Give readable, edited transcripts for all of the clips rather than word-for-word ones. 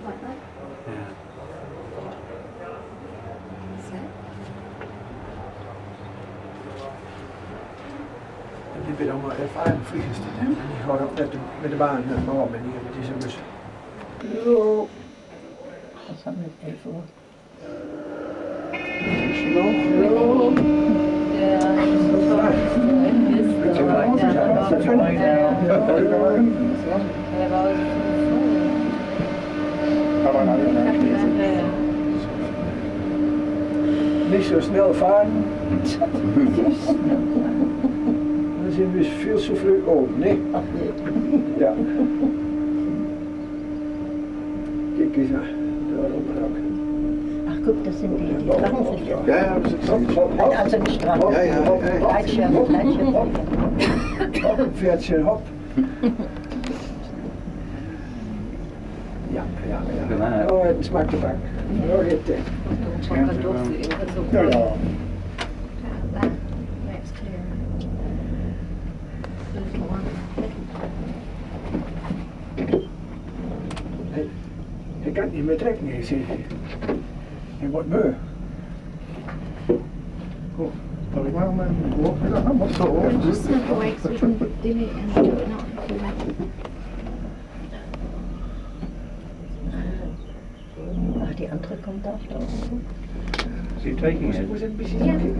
Ja. Die wil allemaal ervaren vliegers dit. En die gaan ook met de baan naar de baan. En het is dus. Dat gaat met even hoor. Is je nog? Ja, Niet zo snel varen. Dan zijn we veel te vroeg open, nee? Ja. Kijk eens aan, daarom ook. Ach guck, das sind die Drachenfische. Ja, das ist Also nicht Drachen. Ja, ja, ja. Gleitschirm. Hop, een veertje, hop. Ja. Oh, het smaakt de bak. Oh, het is. Ja. Hij kan niet meer trekken, ik zie. Hij wordt moe. Goed. Zal ik maar mijn woord gaan? Wat zo hoor. Just step away so we can dim it and do it not too Ach, die andere kommt auch da. Is he taking it? Was het een beetje kijken?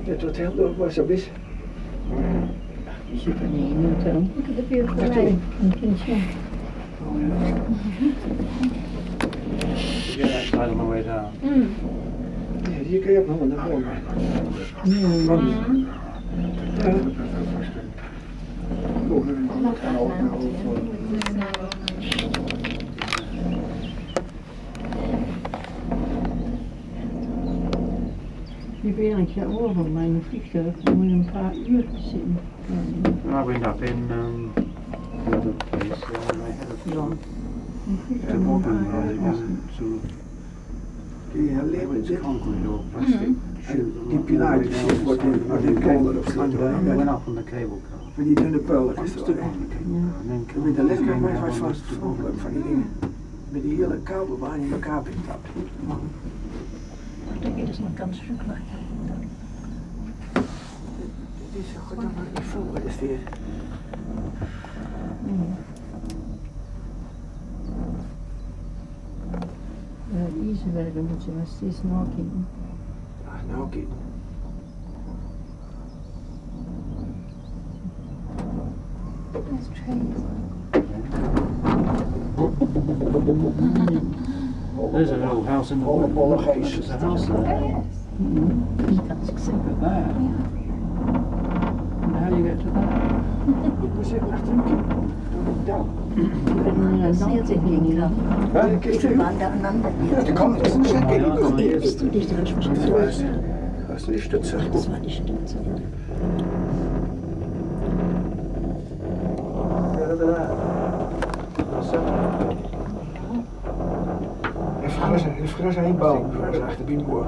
Het hotel door was zo bis. Die zit er niet in het hotel. Look at the beautiful Ach, lake. een kindje. You get that side on the way down. Ja, hier kun je ook nog naar boven. Je bent eigenlijk ja over mijn vliegtuig. Dan moet je een paar uur zitten. I went up in the other place. They had a Ja. to walk on it wasn't sort of Kun je alleen it maar was dit. concrete or plastic. Die pilaartjes wordt in kelder of zo. One day we went up on the cable car. Van die dunne I pijltjes. stood on the cable car and then En met de lichaam came maar down was on vast the vrolijk van die dingen. Met die hele kabelbaan in elkaar getapt. Da geht es noch ganz Stück weiter. Dit is goed dan niet vol, wat is dit? Diese Wälder moet je maar steeds nakijken. Ah, nou kijk. There's trains. There's a little house in the wood. There's a house there. Die kan ik zeggen. Look at that. And how do you get to that? We zitten achter een kind. Door het dak. Ik ben in een Noordzee Ja, kijk Die eens. waren da aneinander. Die kommen, das ist ein Check gegen Oh, ja, Bist du dich dran Dat is die stutzer. Das war die Stütze. Ja, dat is het gras heen bouwen. Dat is achter Bienboer.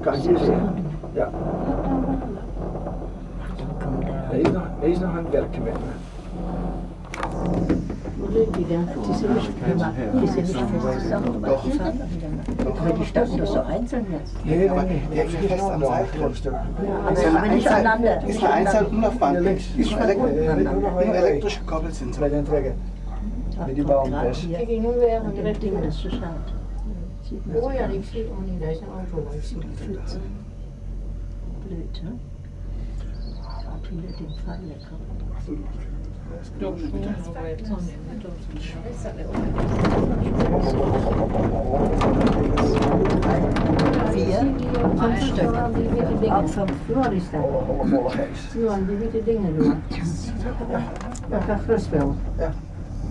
Kan je zien? Ja. Hij is nog aan het werken met me. Wo sind die denn? Die sind nicht fest zusammen. Doch. Aber die standen doch so einzeln jetzt. Nee, Aber nee, die hebben fest aan de zijkant. Aber nicht aneinander. Ist eine Einzelumlaufbahn. Die links. ist nur elektrisch gekoppelt sind sie. Bij den trekken. Met die bouwmes. Kijk, nu weer und die Ding, das ist so schade. Oh ja, ik zie ook niet, daar is een auto. Ik zie het. Blöd, ne? Hat wieder den Fall gehabt. Vier, fünf Stück. Auch fünf. Ja, die staan. Allemaal geest. Ja, die witte dingen doen. Dat gaat gerust wel.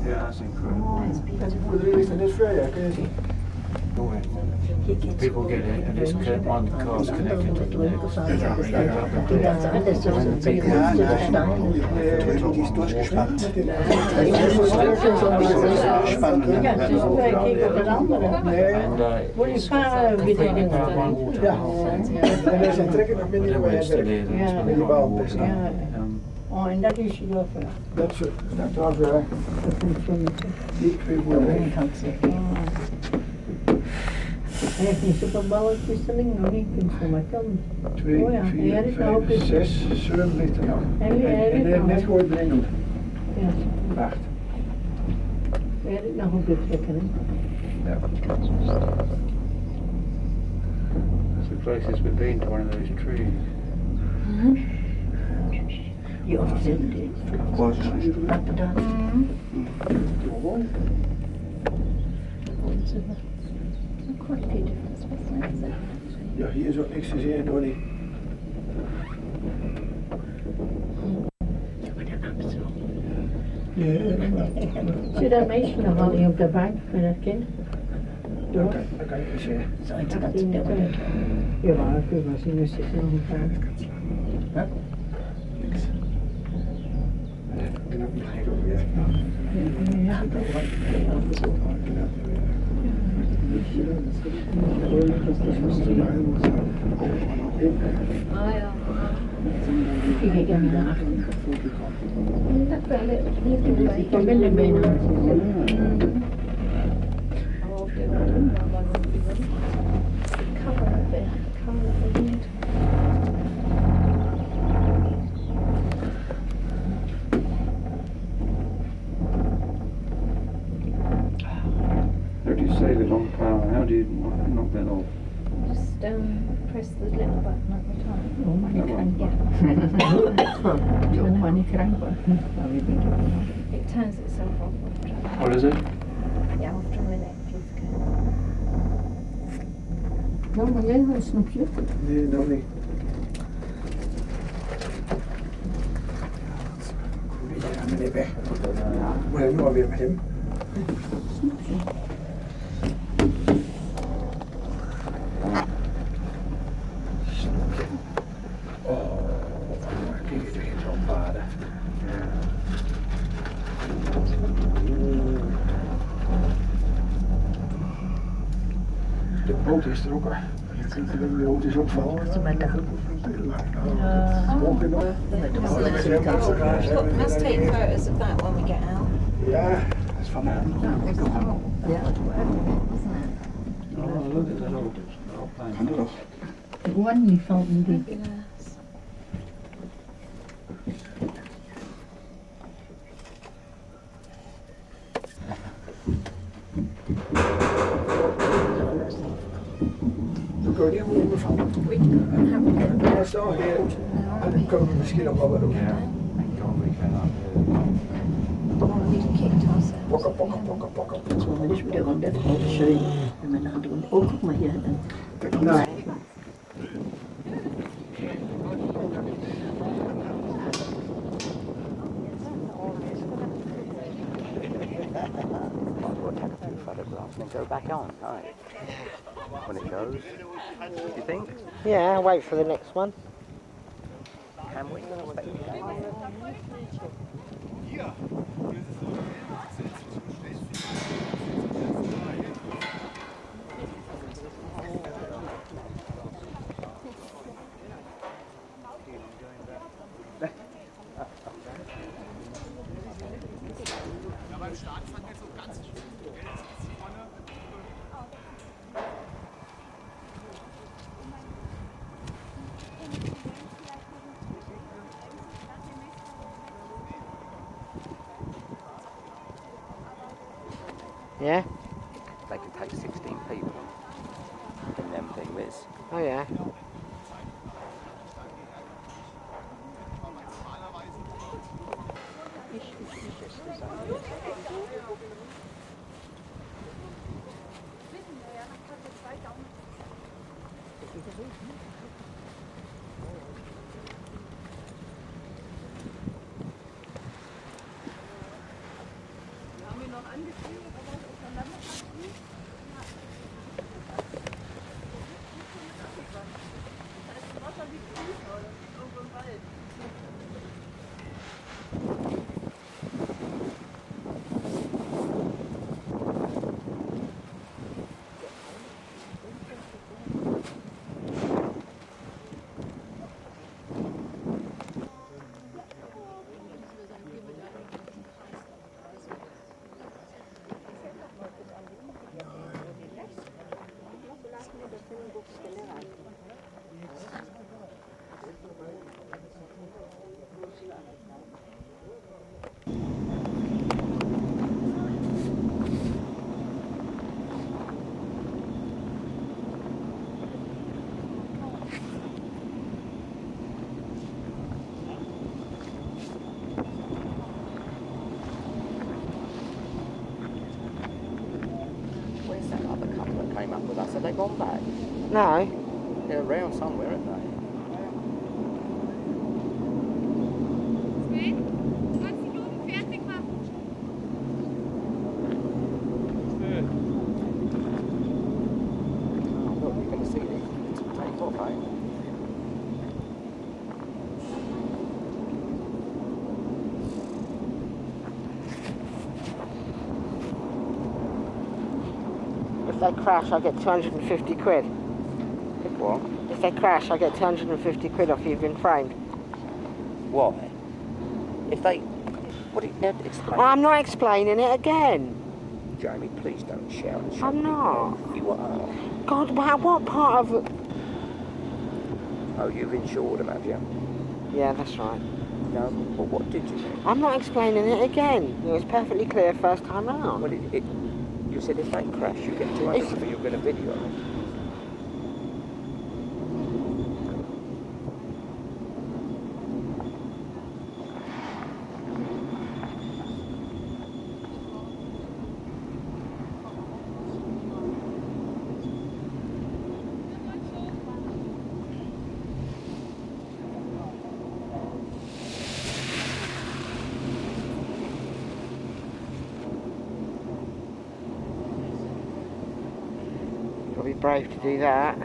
Yeah, that's incredible. En die boerderij ligt er net voor, ja, kun je zien. Hier geht's People get it, and it's one car's connected to the next. Die ganz alles so sind so Ja, gerüstet nein. Steine. Die ist durchgespannt. Ja, het is een kijk op de andere. And Moet je varen witte dingen one staan. water. Ja. En er zijn trekken nog minder dan wij Then we hebben. installed it, and it's Ja. when we got more water. Ja. Oh, en dat is je wel voor. Dat staat daar voor Dat komt zo niet. die twee boerderijen. Hij heeft niet zoveel balletjes te liggen, nog niet. Kunt zo maar tellen. 2, Oh ja, en jij 4, hebt nou ook 5, eens- 6, 7 ligt er nog. En En jij hij hebt heeft nog net een- gooit erin. Ja, 8. jij hebt nog een goed trekken, hè. Ja. So the closest we've been to one of those trees. Je opzet het. Was het Wat bedankt. Quite a few different specimens there. Ja, hier is ook niks te zien, Donnie. Ja, Zit dat meisje nog al niet op de bank met dat kind? dat kan je niet zeggen. Ja, maar ik was in de zitten nog een paar. Niks. Knap niet gek ook weer. Ja, Oh ja. ik kijk er niet naar. Dat wel little way. Ik ben er bijna. Cover of it. Cover of the wind. How do you save it on power? How do you knock that off? Just press the little button at the top. Oh, maar ik kan Yeah. Ik ben maar niet krank worden. Maar wie bent er? It turns itself off after. What is it? Yeah, after a minute if you can. Nou, maar jij een snoepje? Nee, nog niet. Ja, meneer weg. Moet ik nu alweer met hem? Oh, kijk eens, er geen zo'n paarden. De boot is er ook al. De boot is ook vol. Let's take photos of that when we get out. Ja, dat is van hem. Ja. Oh, look at that old plane. Gewoon niet van die. Fabulous. Dan kun je niet helemaal ondervallen. En dan staan we hier. En dan kunnen we misschien nog wel wat doen. Yeah. God, we cannot. We've kicked ourselves. Pokken, pokken, pokken, pokken. Zo, maar is weer gewoon dat grote schreeuw. En met gaan doen. Ook op maar hier. Nou, Photograph and then go back on, right? When it goes, do you think? Yeah, wait for the next one. Can we? Yeah? They can take 16 people in them things. Oh yeah. came up with us. Have they gone back? No. They're around somewhere, aren't they? Oh, look, you're going to see them take off, eh? If they crash, I get 250 quid. If what? If they crash, I get 250 quid off you've been framed. Why? If they... What do you... Now, explain. I'm not explaining it again. Jamie, please don't shout and shout. I'm not. You are. God, what part of... Oh, you've insured them, have you? Yeah, that's right. No, well, what did you do? I'm not explaining it again. It was perfectly clear first time round. Well, you said if they crash, you get 200 but you're going to video them. You'll be brave to do that. Do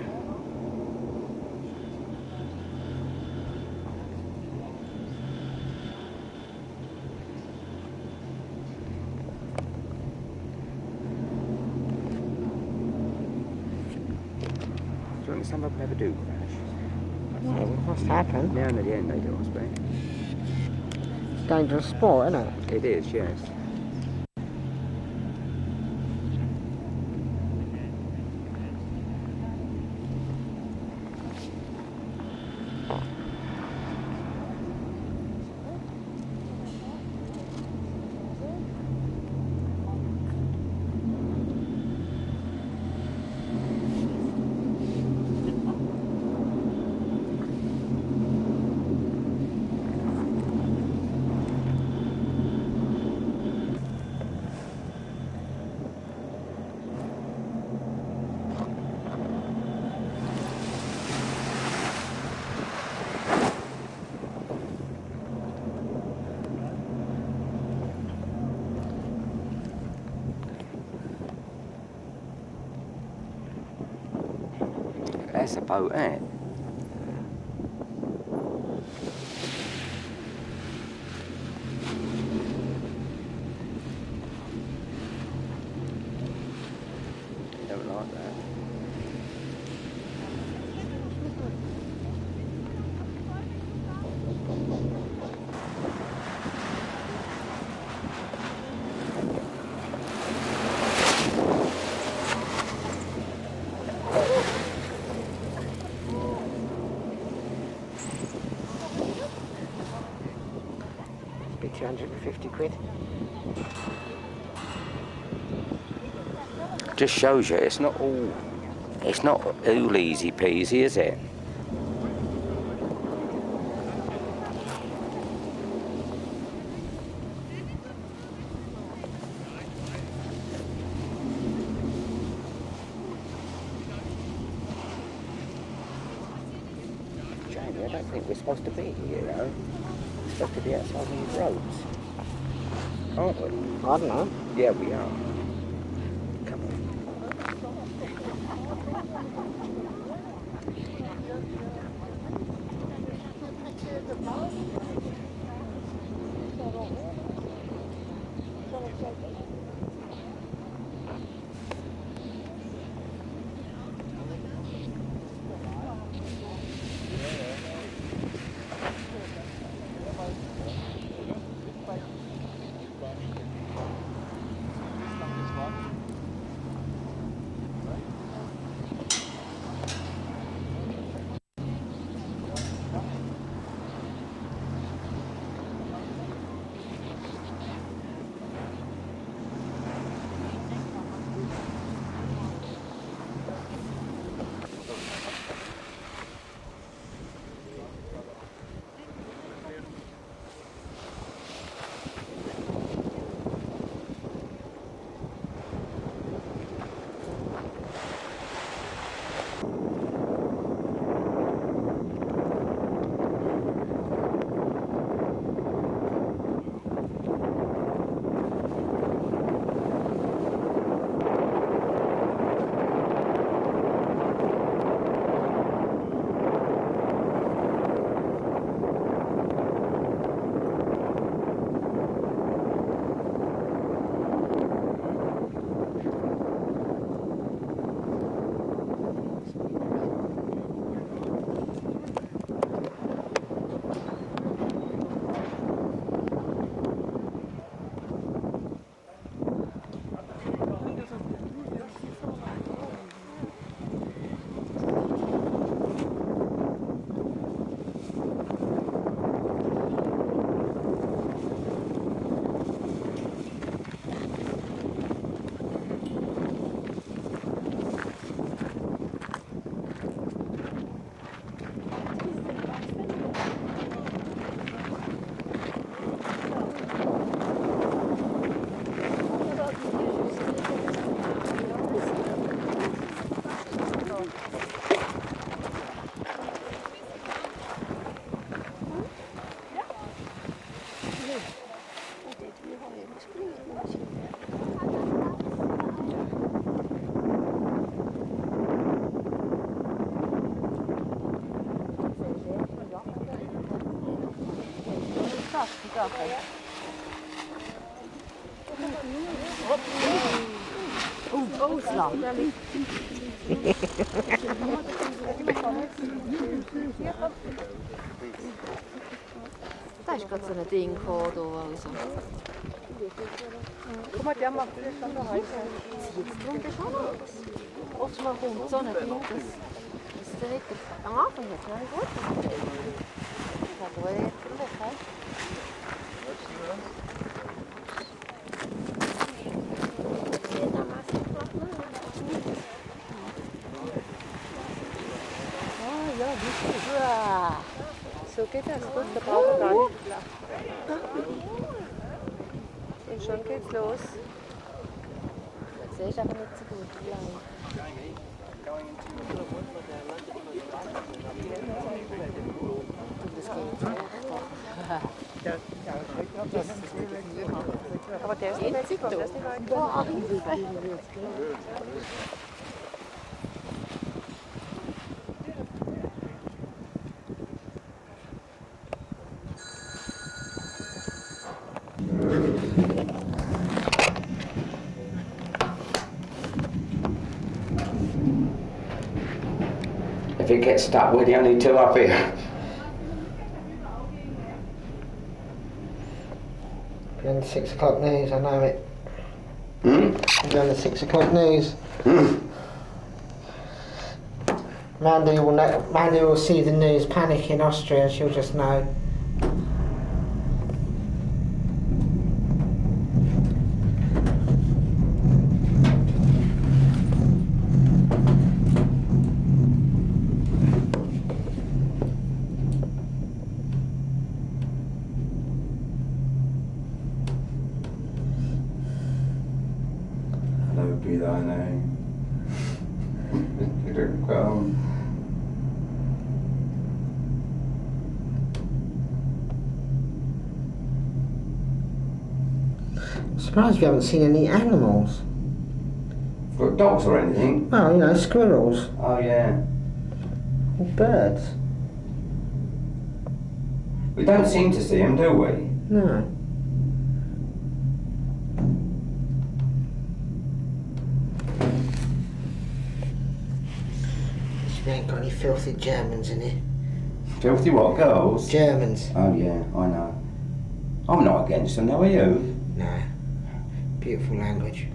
you think some of them never do crash? No, it must happen. Now and at the end they do, I suppose. It's dangerous sport, isn't it? It is, yes. That's a boat, ain't it? Don't like that. Be 250 quid. Just shows you it's not all easy peasy, is it? Jamie, I don't think we're supposed to be here, you know. We're supposed to be outside these roads. Aren't we? I don't know. Yeah, we are. Come on. Da ist gerade so ein Ding gekommen, also. Guck mal, der macht das dann noch heiß. Jetzt drunter schon was. Oftmals kommt so ein Ding, das direkt am Anfang hat es gut gemacht. Aber okay. Ah ja, so geht das. Gut, da brauchen wir gar nicht lachen. Und schon geht's los. Das ist aber nicht so gut. Wie lange? Aber der ist nicht mehr sicher, der ist nicht weit. If it gets stuck, we're the only two up here. Be on the 6 o'clock news, I know it. Be on the 6 o'clock news. Mandy will see the news, panic in Austria, she'll just know. Hallowed be thy name. Kingdom come. I'm surprised we haven't seen any animals. Got dogs or anything? Well, you know, squirrels, Oh yeah. or birds. We don't seem to see them, do we? No. We ain't got any filthy Germans in here. Filthy what, girls? Germans. Oh yeah, I know. I'm not against them, now are you? No. Beautiful language.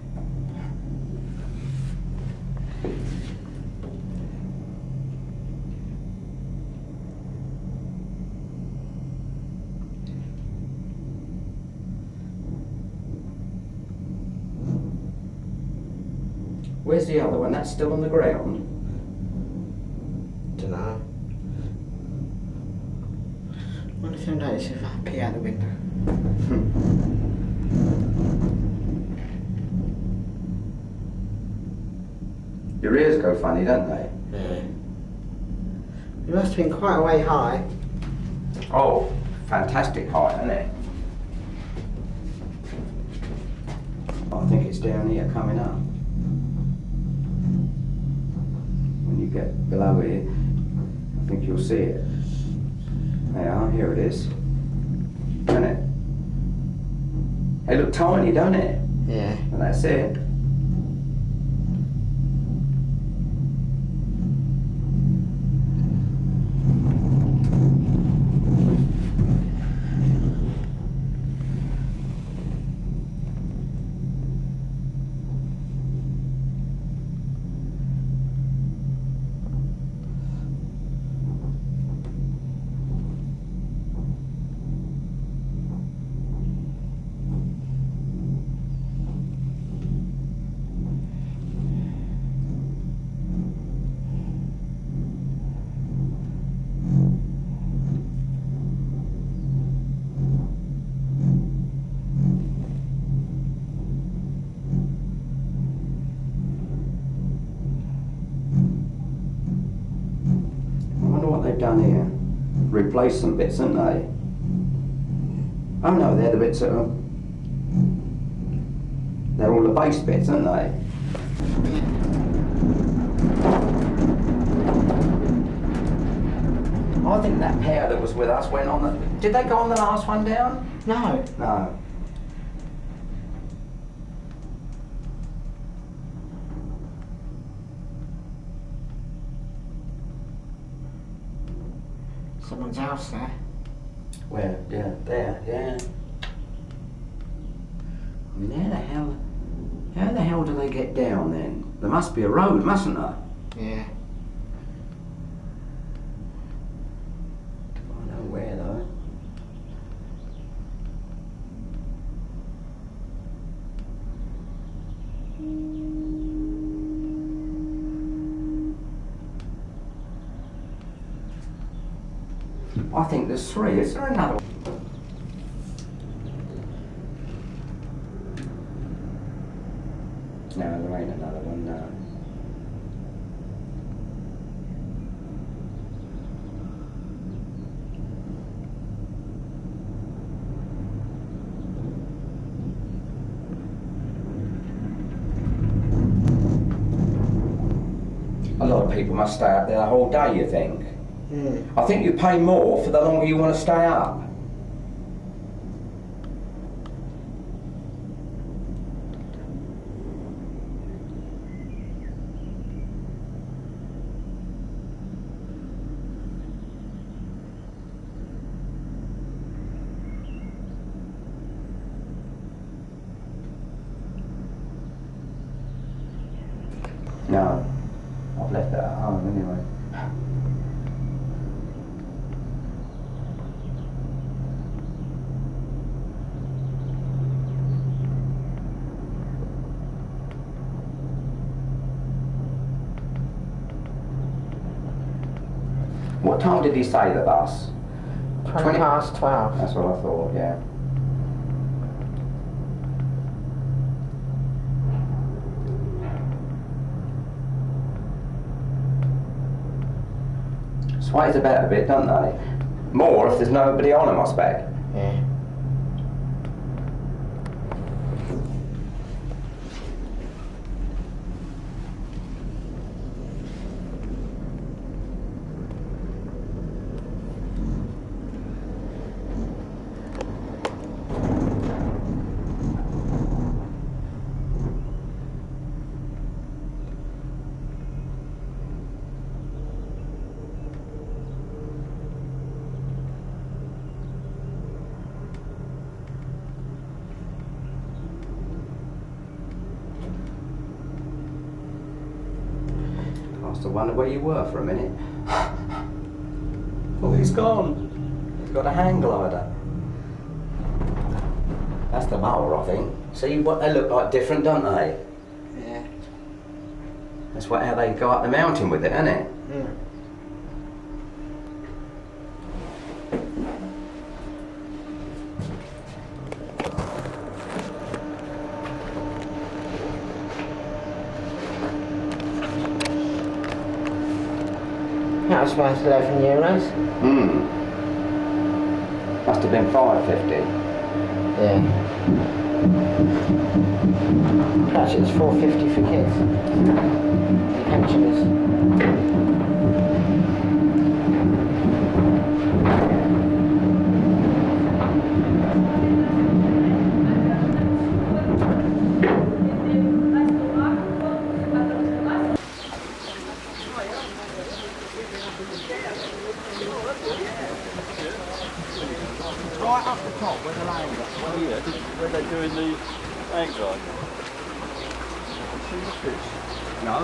Where's the other one? That's still on the ground? Dunno. Wonder if you'll notice if I pee out the window. Your ears go funny, don't they? Yeah. It must have been quite a way high. Oh, fantastic height, isn't it? I think it's down here coming up. When you get below here, I think you'll see it. Yeah, here it is. Isn't it? They look tiny, don't it? Yeah. And that's it. They've done here. Replaced some bits, haven't they? Oh no, they're the bits that are... They're all the base bits, aren't they? I think that pair that was with us went on the... Did they go on the last one down? No. No. Someone's house there. Where? Yeah, there, yeah. I mean, how the hell do they get down then? There must be a road, mustn't there? Yeah. I know where though. I think there's three. Is there another one? No, there ain't another one, no. A lot of people must stay up there the whole day, you think? I think you pay more for the longer you want to stay up. No, I've left it at home anyway. What time did he say the bus? 20 past 12. That's what I thought, yeah. Sways about a bit, don't they? More if there's nobody on them, I expect. Yeah. I must have wondered where you were for a minute. Oh, he's gone. He's got a hang glider. That's the mower, I think. See what they look like different, don't they? Yeah. That's how they go up the mountain with it, isn't it? Yeah. That was worth 11 euros. Must have been $5.50. Yeah. Plus it's $4.50 for kids. Pensioners. Right up the top where the lane is. Where they're doing the hang glide. See the fish? No.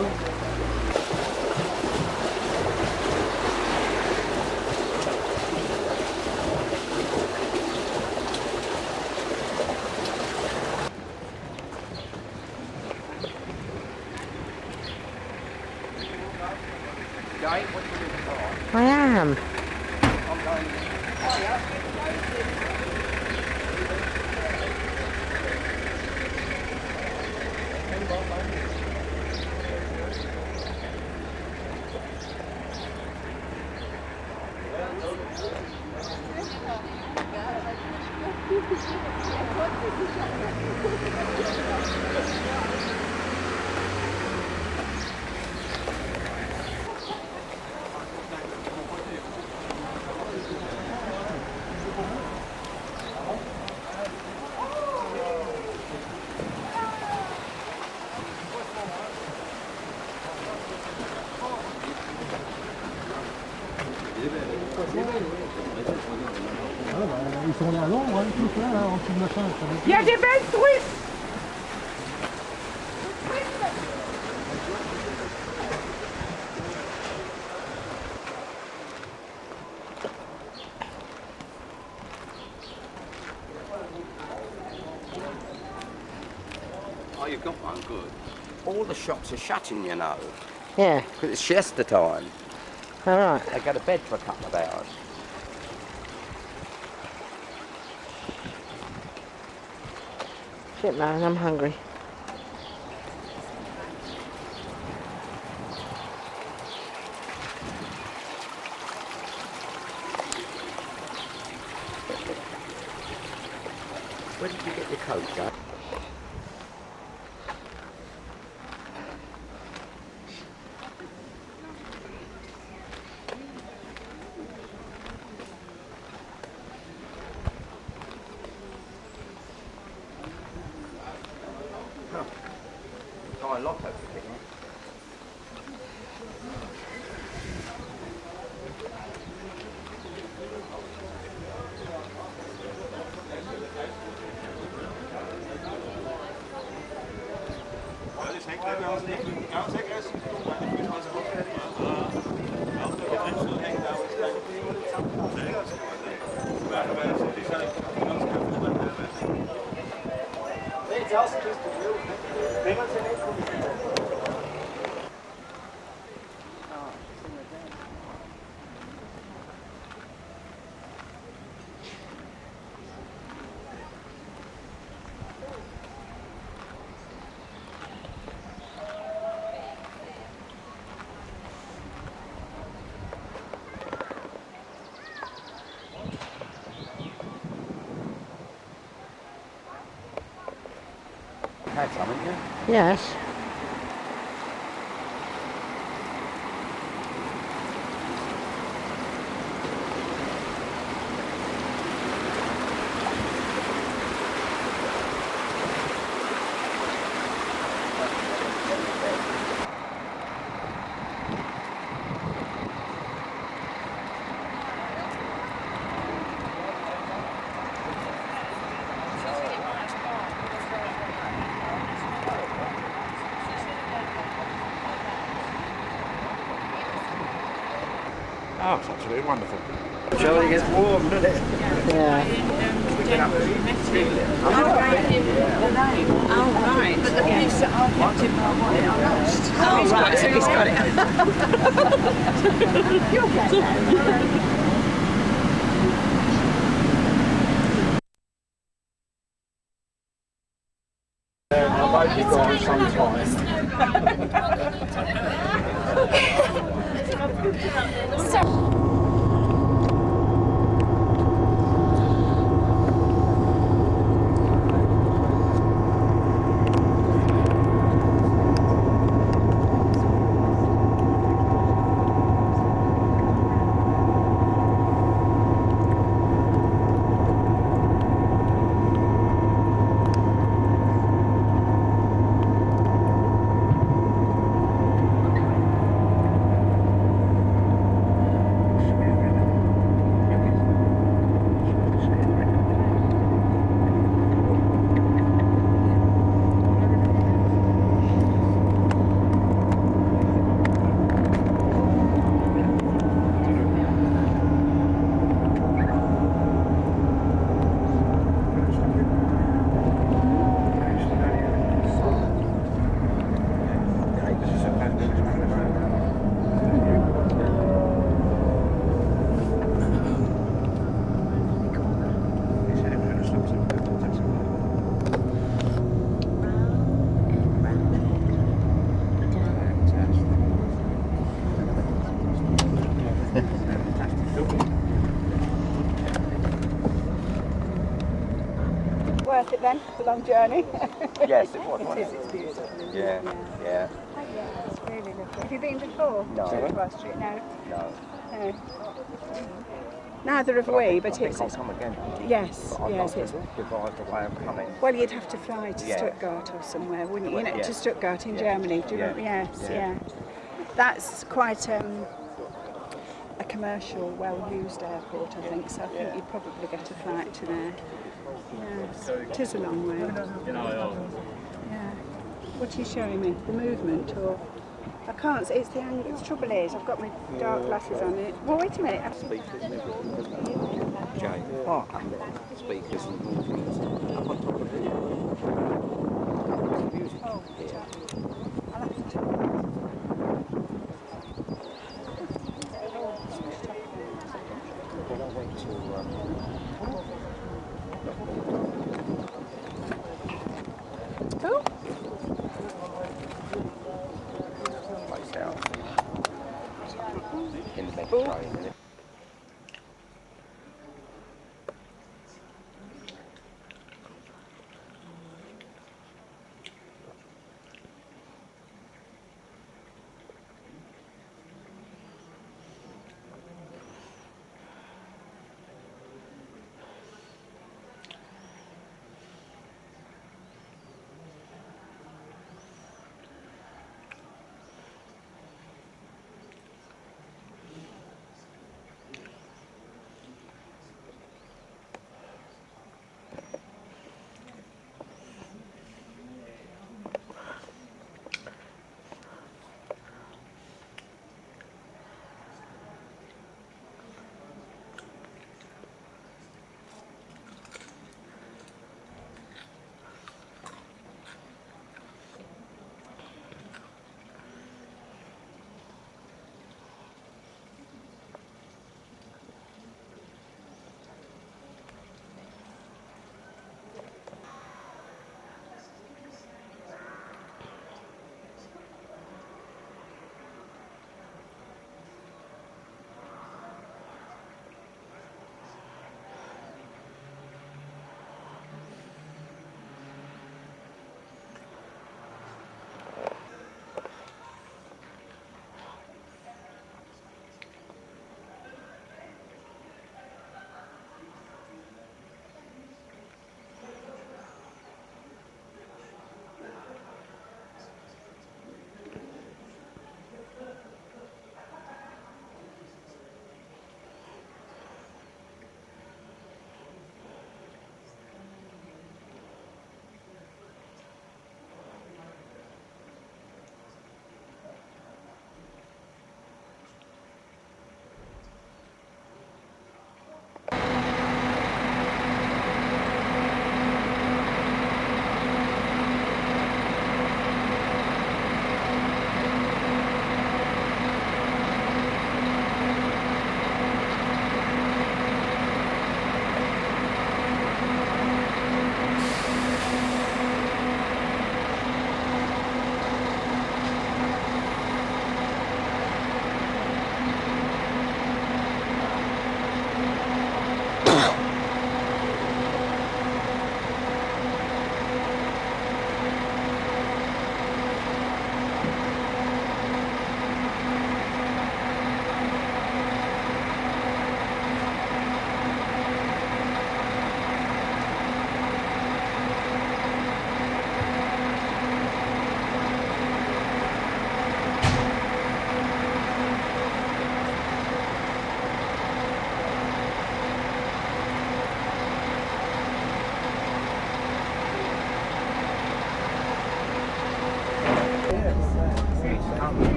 I am. Ils sont là à l'ombre, hein, tous là, en dessous de machin. Il y a des belles truites. Oh, you've got one, good. All the shops are shutting, you know, Yeah. because it's siesta time. All right. They go to bed for a couple of hours. Shit, man, I'm hungry. Where did you get your coat, Joe? Oh, I locked everything. Had some, haven't you? Yes. Oh, it's absolutely wonderful. Surely it gets warm, doesn't it? Yeah. Oh, right. But the piece that I kept in my wallet, I lost. Oh, right. So he's got it. You'll get there. I might be gone sometime. Worth it then, the long journey. Yes, it was, It wasn't is, it? it's beautiful. Yeah, yeah. Yeah, it's really lovely. Have you been before? No. To Austria? No. No. No. Neither have we, but I think it's I'll come again. yes, But I'd yes, like it's. to devise a way of coming. Well, you'd have to fly to Yeah. Stuttgart or somewhere, wouldn't you? You know, Yeah. to Stuttgart in Yeah. Germany. Do you Yeah. remember? Yes, Yeah. yeah. That's quite a commercial, well-used airport, I think, so I think you'd probably get a flight to there. Yes, it is a long way. Yeah. What are you showing me? The movement, or...? I can't, it's the angle. The trouble is, I've got my dark glasses on it. Well, wait a minute. Jay. Oh. Speakers and movements. Up on top of it. Music. Oh, Yeah. I'll have to check. Well, I went to Who? place out in the Mediterranean.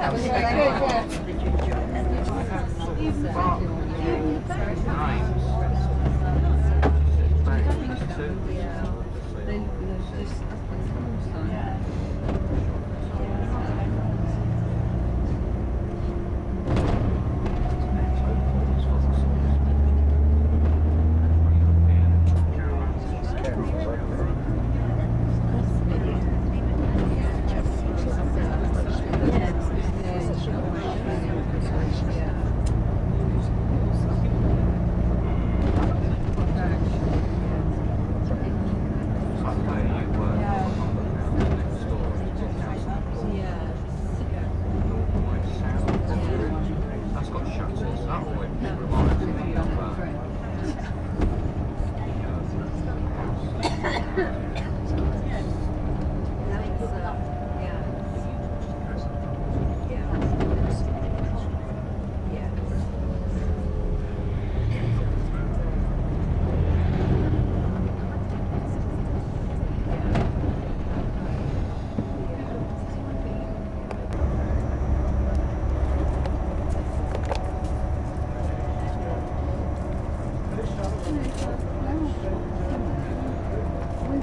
We've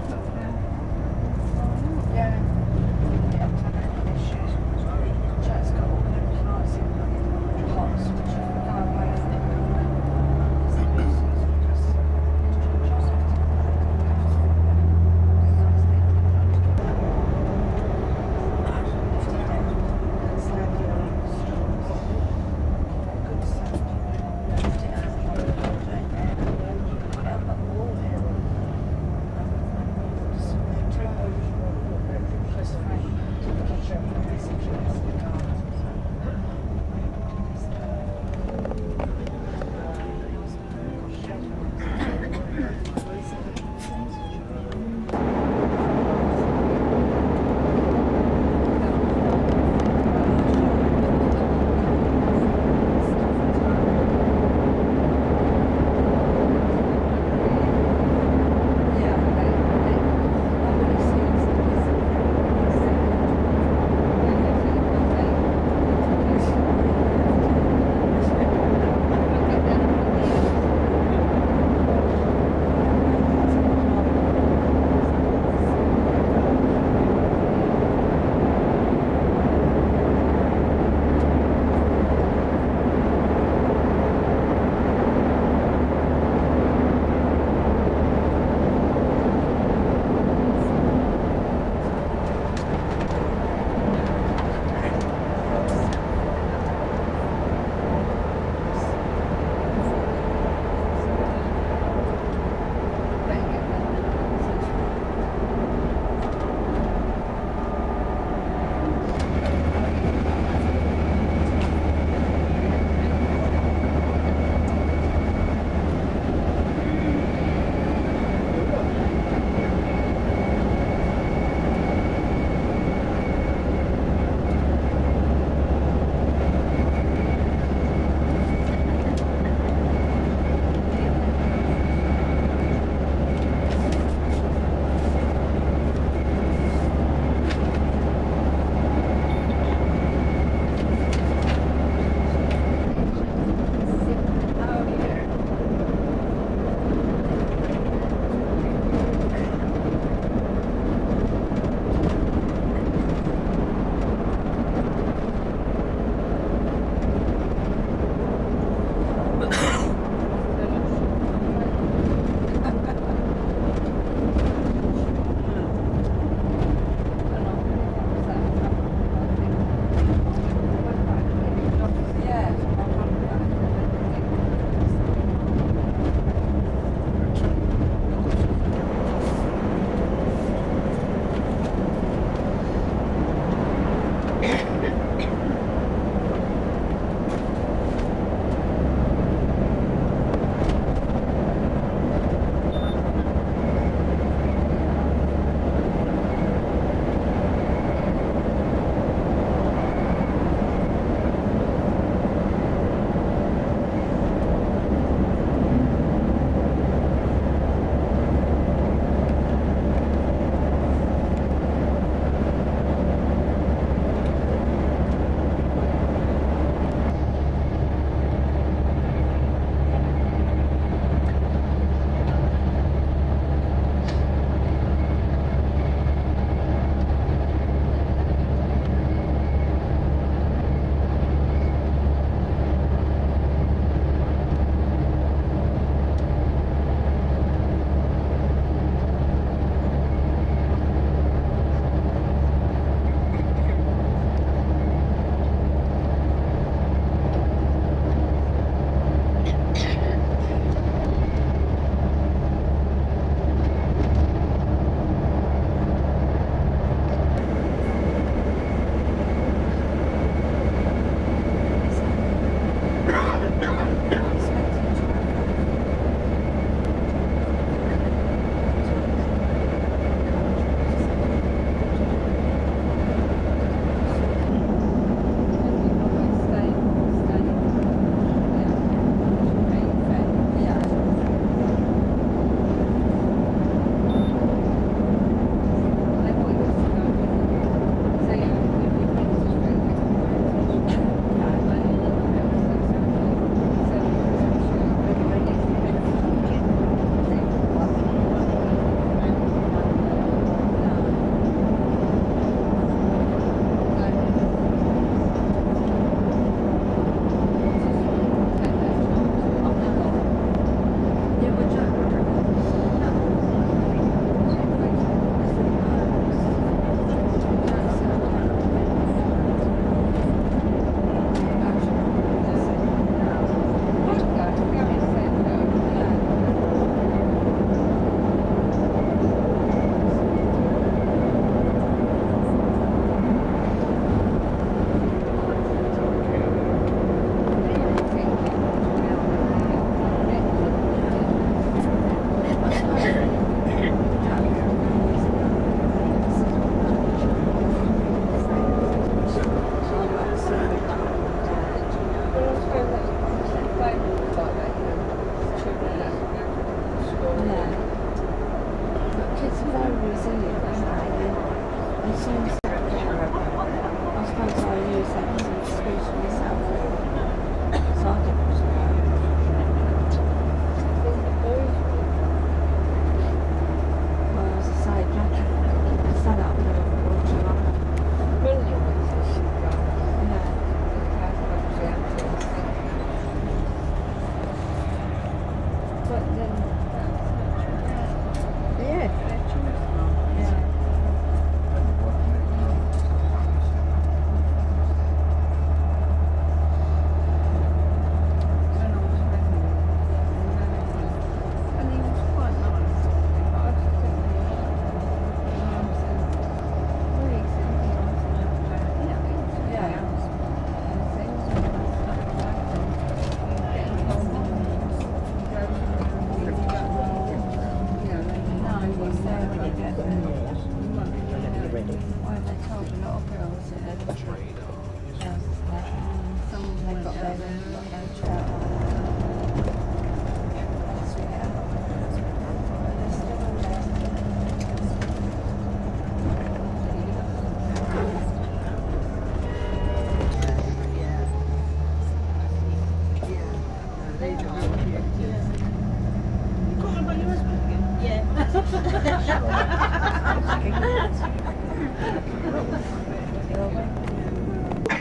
got was in it that day, and as soon as I sat down, I suppose I used that as an excuse for myself. So I didn't was well, as I say, Jack sat up there and watched her. But then, yeah, they're choosing. Yeah. And he was quite nice. But I just think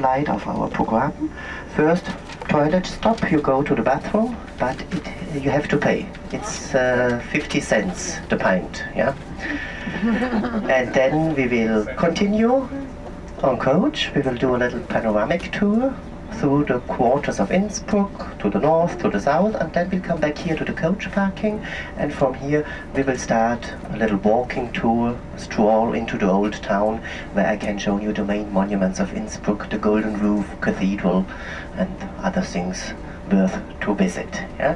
Slide of our program. First, toilet stop, you go to the bathroom, but you have to pay. It's 50 cents the pint, yeah? And then we will continue on coach. We will do a little panoramic tour through the quarters of Innsbruck, to the north, to the south, and then we'll come back here to the coach parking, and from here we will start a little walking tour, stroll into the old town, where I can show you the main monuments of Innsbruck, the Golden Roof Cathedral, and other things worth to visit. Yeah?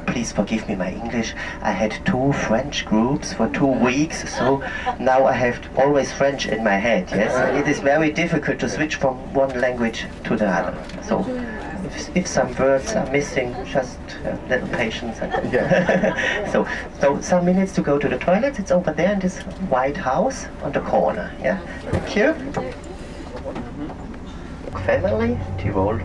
Please forgive me my English. I had 2 French groups for 2 weeks, so now I have always French in my head. Yes, it is very difficult to switch from one language to the other. So if some words are missing, just little patience. And so some minutes to go to the toilet. It's over there in this white house on the corner. Yeah, thank you. Family, Tyrol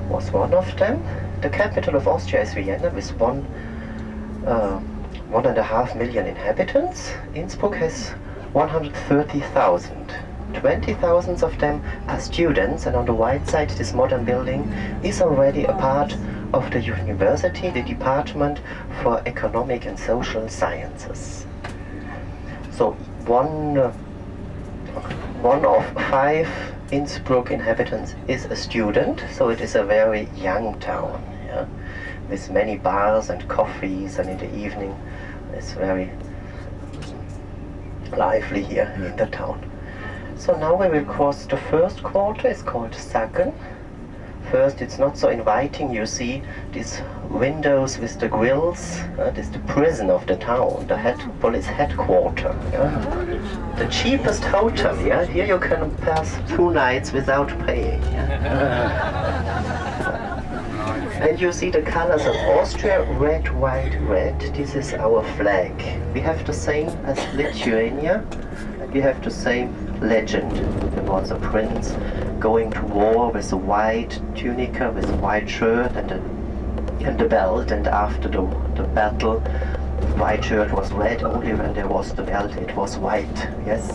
was one of them. The capital of Austria is Vienna with 1.5 million inhabitants. Innsbruck has 130,000. 20,000 of them are students, and on the white side this modern building is already a part of the university, the Department for Economic and Social Sciences. So one of 5 Innsbruck inhabitants is a student, so it is a very young town, yeah? With many bars and coffees, and in the evening it's very lively here in the town. So now we will cross the first quarter. It's called Sagen. First, it's not so inviting. You see these windows with the grills. This is the prison of the town, the police headquarters. Yeah? The cheapest hotel. Yeah? Here you can pass 2 nights without paying. Yeah? And you see the colors of Austria: red, white, red. This is our flag. We have the same as Lithuania. We have the same legend. There was a prince going to war with a white tunica, with a white shirt and the belt, and after the battle, the white shirt was red. Only when there was the belt it was white. Yes?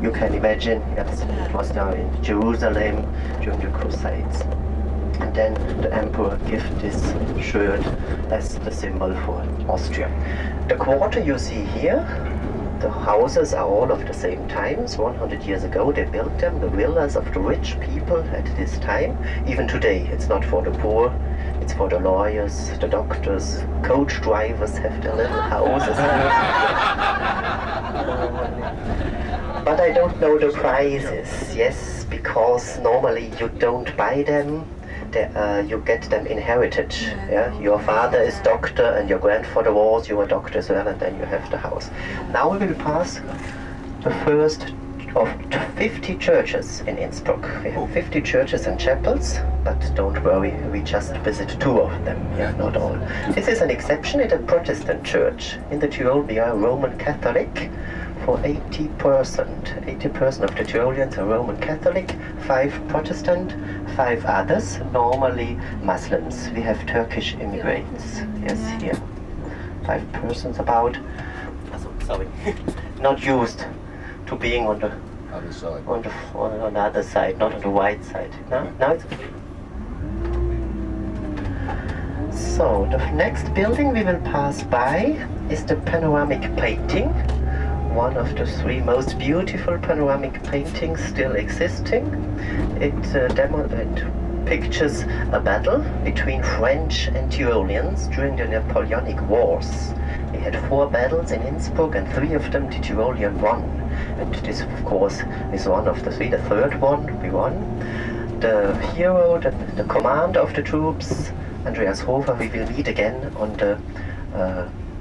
You can imagine. Yes, it was there in Jerusalem during the Crusades. And then the emperor gave this shirt as the symbol for Austria. The quarter you see here, the houses are all of the same times. 100 years ago they built them, the villas of the rich people at this time. Even today, it's not for the poor, it's for the lawyers, the doctors, coach drivers have their little houses. But I don't know the prices, yes, because normally you don't buy them. You get them inherited. Yeah? Your father is doctor and your grandfather was, you were doctor as well, and then you have the house. Now we will pass the first of 50 churches in Innsbruck. We have 50 churches and chapels, but don't worry, we just visit 2 of them, yeah, not all. This is an exception in a Protestant church. In the Tyrol we are Roman Catholic. for 80%. 80% of the Tyroleans are Roman Catholic, 5 Protestant, 5 others, normally Muslims. We have Turkish immigrants, yes, here. 5 persons about, sorry, not used to being on the Other side. on the other side, not on the white side. Now it's okay. So the next building we will pass by is the panoramic painting, one of the 3 most beautiful panoramic paintings still existing. It pictures a battle between French and Tyroleans during the Napoleonic Wars. We had 4 battles in Innsbruck and 3 of them the Tyrolean won. And this, of course, is one of the 3. The third one we won. The hero, the commander of the troops, Andreas Hofer, we will meet again on the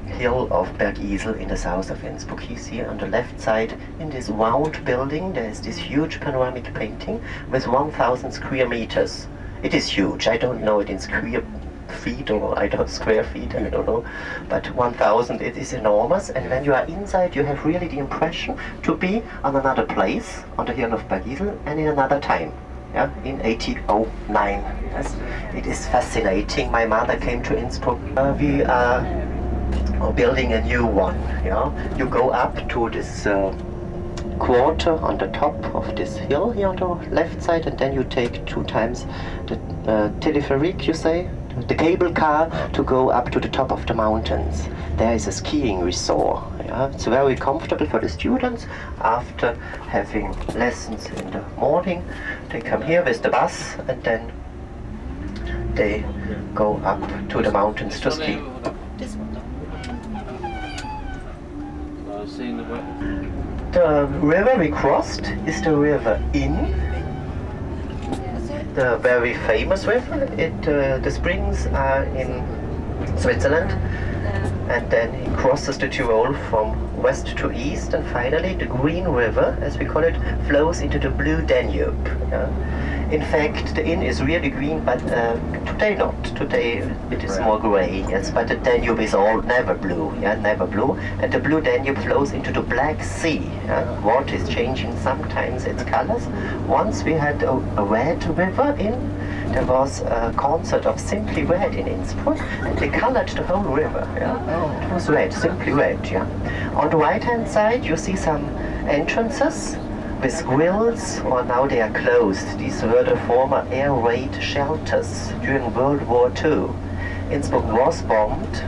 hill of Bergisel in the south of Innsbruck. He's here on the left side in this round building. There is this huge panoramic painting with 1,000 square meters. It is huge. I don't know it in square feet or square feet, I don't know, but 1,000, it is enormous. And when you are inside, you have really the impression to be on another place, on the hill of Bergisel, and in another time. Yeah, in 1809. Yes, it is fascinating. My mother came to Innsbruck. We are building a new one. Yeah, you go up to this quarter on the top of this hill here on the left side, and then you take 2 times the telepheric, you say, the cable car to go up to the top of the mountains. There is a skiing resort. Yeah? It's very comfortable for the students. After having lessons in the morning, they come here with the bus and then they go up to the mountains to ski. The river we crossed is the River Inn. The very famous river. The springs are in Switzerland, and then it crosses the Tyrol from west to east, and finally the Green River, as we call it, flows into the Blue Danube. Yeah? In fact, the inn is really green, but today not. Today it is more grey, yes, but the Danube is never blue, yeah, never blue. And the Blue Danube flows into the Black Sea. Yeah? Water is changing sometimes its colors. Once we had a red river in, there was a concert of Simply Red in Innsbruck, and they colored the whole river, yeah. It was red, simply red, yeah. On the right-hand side, you see some entrances with grills, or now they are closed. These were the former air raid shelters during World War II. Innsbruck was bombed,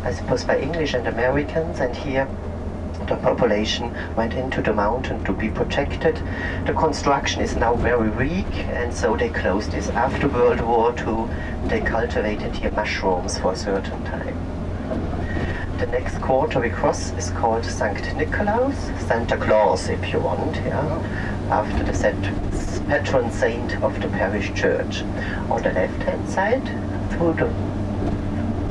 I suppose by English and Americans, and here the population went into the mountain to be protected. The construction is now very weak, and so they closed this. After World War II, they cultivated here mushrooms for a certain time. The next quarter we cross is called St. Nicholas, Santa Claus if you want, yeah, after the patron saint of the parish church. On the left hand side, through the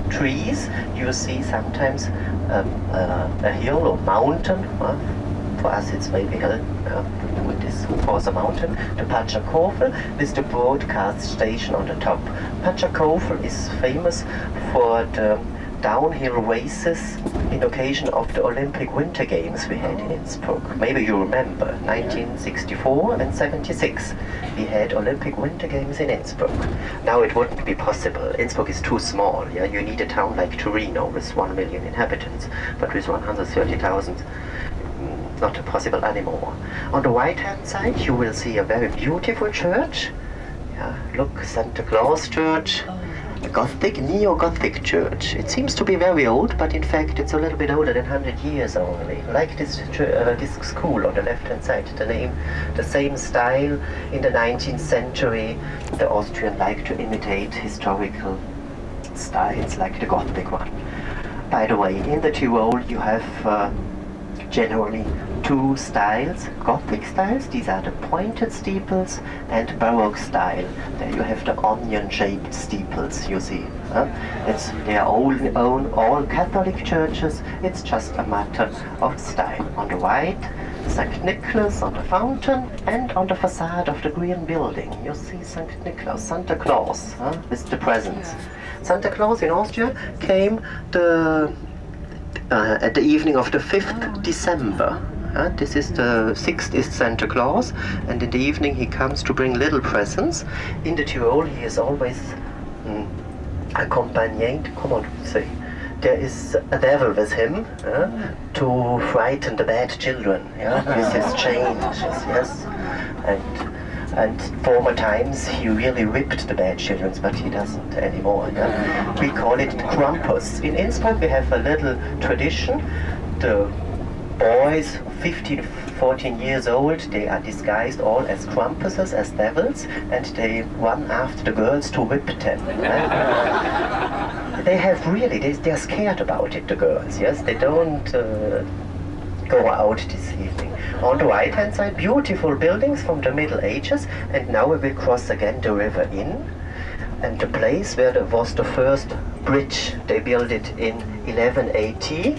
trees, you see sometimes a hill or mountain. For us it's maybe a hill, with this for the mountain, the Pachakofel with the broadcast station on the top. Pachakofel is famous for the downhill races in occasion of the Olympic Winter Games we had in Innsbruck. Maybe you remember, 1964 and 76. We had Olympic Winter Games in Innsbruck. Now it wouldn't be possible. Innsbruck is too small. Yeah? You need a town like Torino with 1 million inhabitants, but with 130,000, not possible anymore. On the right-hand side, you will see a very beautiful church. Yeah, look, Santa Claus Church. A Gothic, neo-Gothic church. It seems to be very old, but in fact it's a little bit older than 100 years only. Like this school on the left-hand side, the same style. In the 19th century, the Austrians like to imitate historical styles like the Gothic one. By the way, in the Tyrol you have generally 2 styles, Gothic styles, these are the pointed steeples, and Baroque style. There you have the onion-shaped steeples, you see. They are all Catholic churches, it's just a matter of style. On the right, St. Nicholas on the fountain, and on the facade of the green building, you see St. Nicholas, Santa Claus, with the presents. Santa Claus in Austria came at the evening of the 5th December. This is the 6th is Santa Claus, and in the evening he comes to bring little presents. In the Tyrol he is always accompanied, come on, say. There is a devil with him to frighten the bad children, with his chains, yes. And former times he really whipped the bad children, but he doesn't anymore. We call it Krampus. In Innsbruck we have a little tradition. The boys 15, 14 years old, they are disguised all as Krampuses, as devils, and they run after the girls to whip them. They have really, they're scared about it, the girls, yes? They don't go out this evening. On the right hand side, beautiful buildings from the Middle Ages, and now we will cross again the River Inn, and the place where there was the first bridge. They built it in 1180,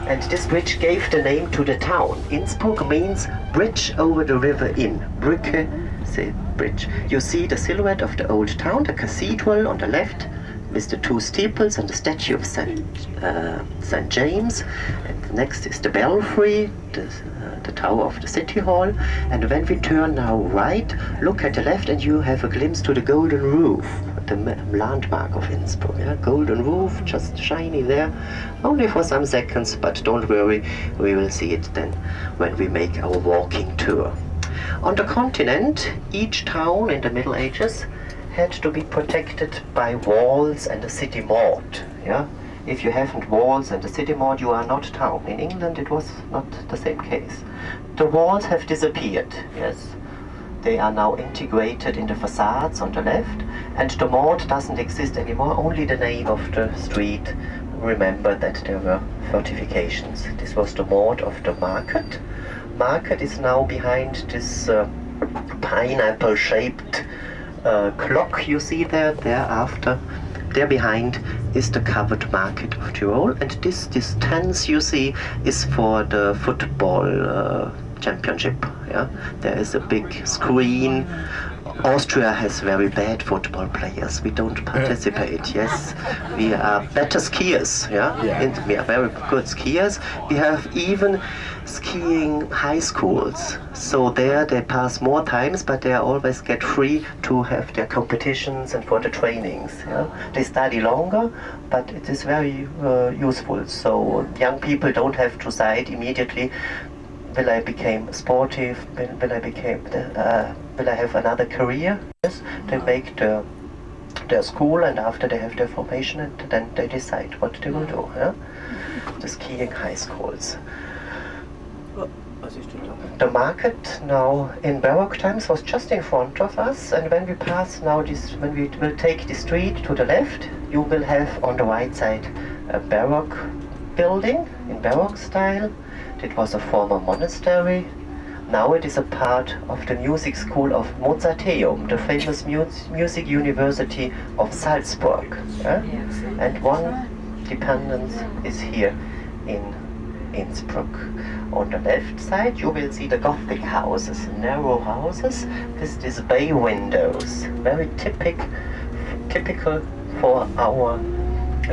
and this bridge gave the name to the town. Innsbruck means bridge over the River Inn. Brücke, say bridge. You see the silhouette of the old town, the cathedral on the left, with the two steeples and the statue of St. James. And next is the belfry, the tower of the city hall. And when we turn now right, look at the left and you have a glimpse to the golden roof, the landmark of Innsbruck. Golden roof, just shiny there, only for some seconds, but don't worry, we will see it then when we make our walking tour. On the continent, each town in the Middle Ages had to be protected by walls and a city moat. If you haven't walls and a city moat, you are not town. In England it was not the same case. The walls have disappeared, yes. They are now integrated in the facades on the left, and the moat doesn't exist anymore, only the name of the street. Remember that there were fortifications. This was the moat of the market. Market is now behind this pineapple-shaped clock you see there. Thereafter, there behind is the covered market of Tyrol, and this distance you see is for the football championship. There is a big screen. Austria has very bad football players. We don't participate. Yes, we are better skiers. And we are very good skiers. We have even skiing high schools. So there they pass more times, but they always get free to have their competitions and for the trainings. They study longer, but it is very useful. So young people don't have to decide immediately, will I become sportive? Will I have another career? Yes, they make their school, and after they have their formation, and then they decide what they will do. The skiing high schools. The market now in Baroque times was just in front of us, and when we pass now when we will take the street to the left, you will have on the right side a Baroque building in Baroque style. It was a former monastery. Now it is a part of the music school of Mozarteum, the famous music university of Salzburg. And one dependence is here in Innsbruck. On the left side you will see the Gothic houses, narrow houses with these bay windows, very typical for our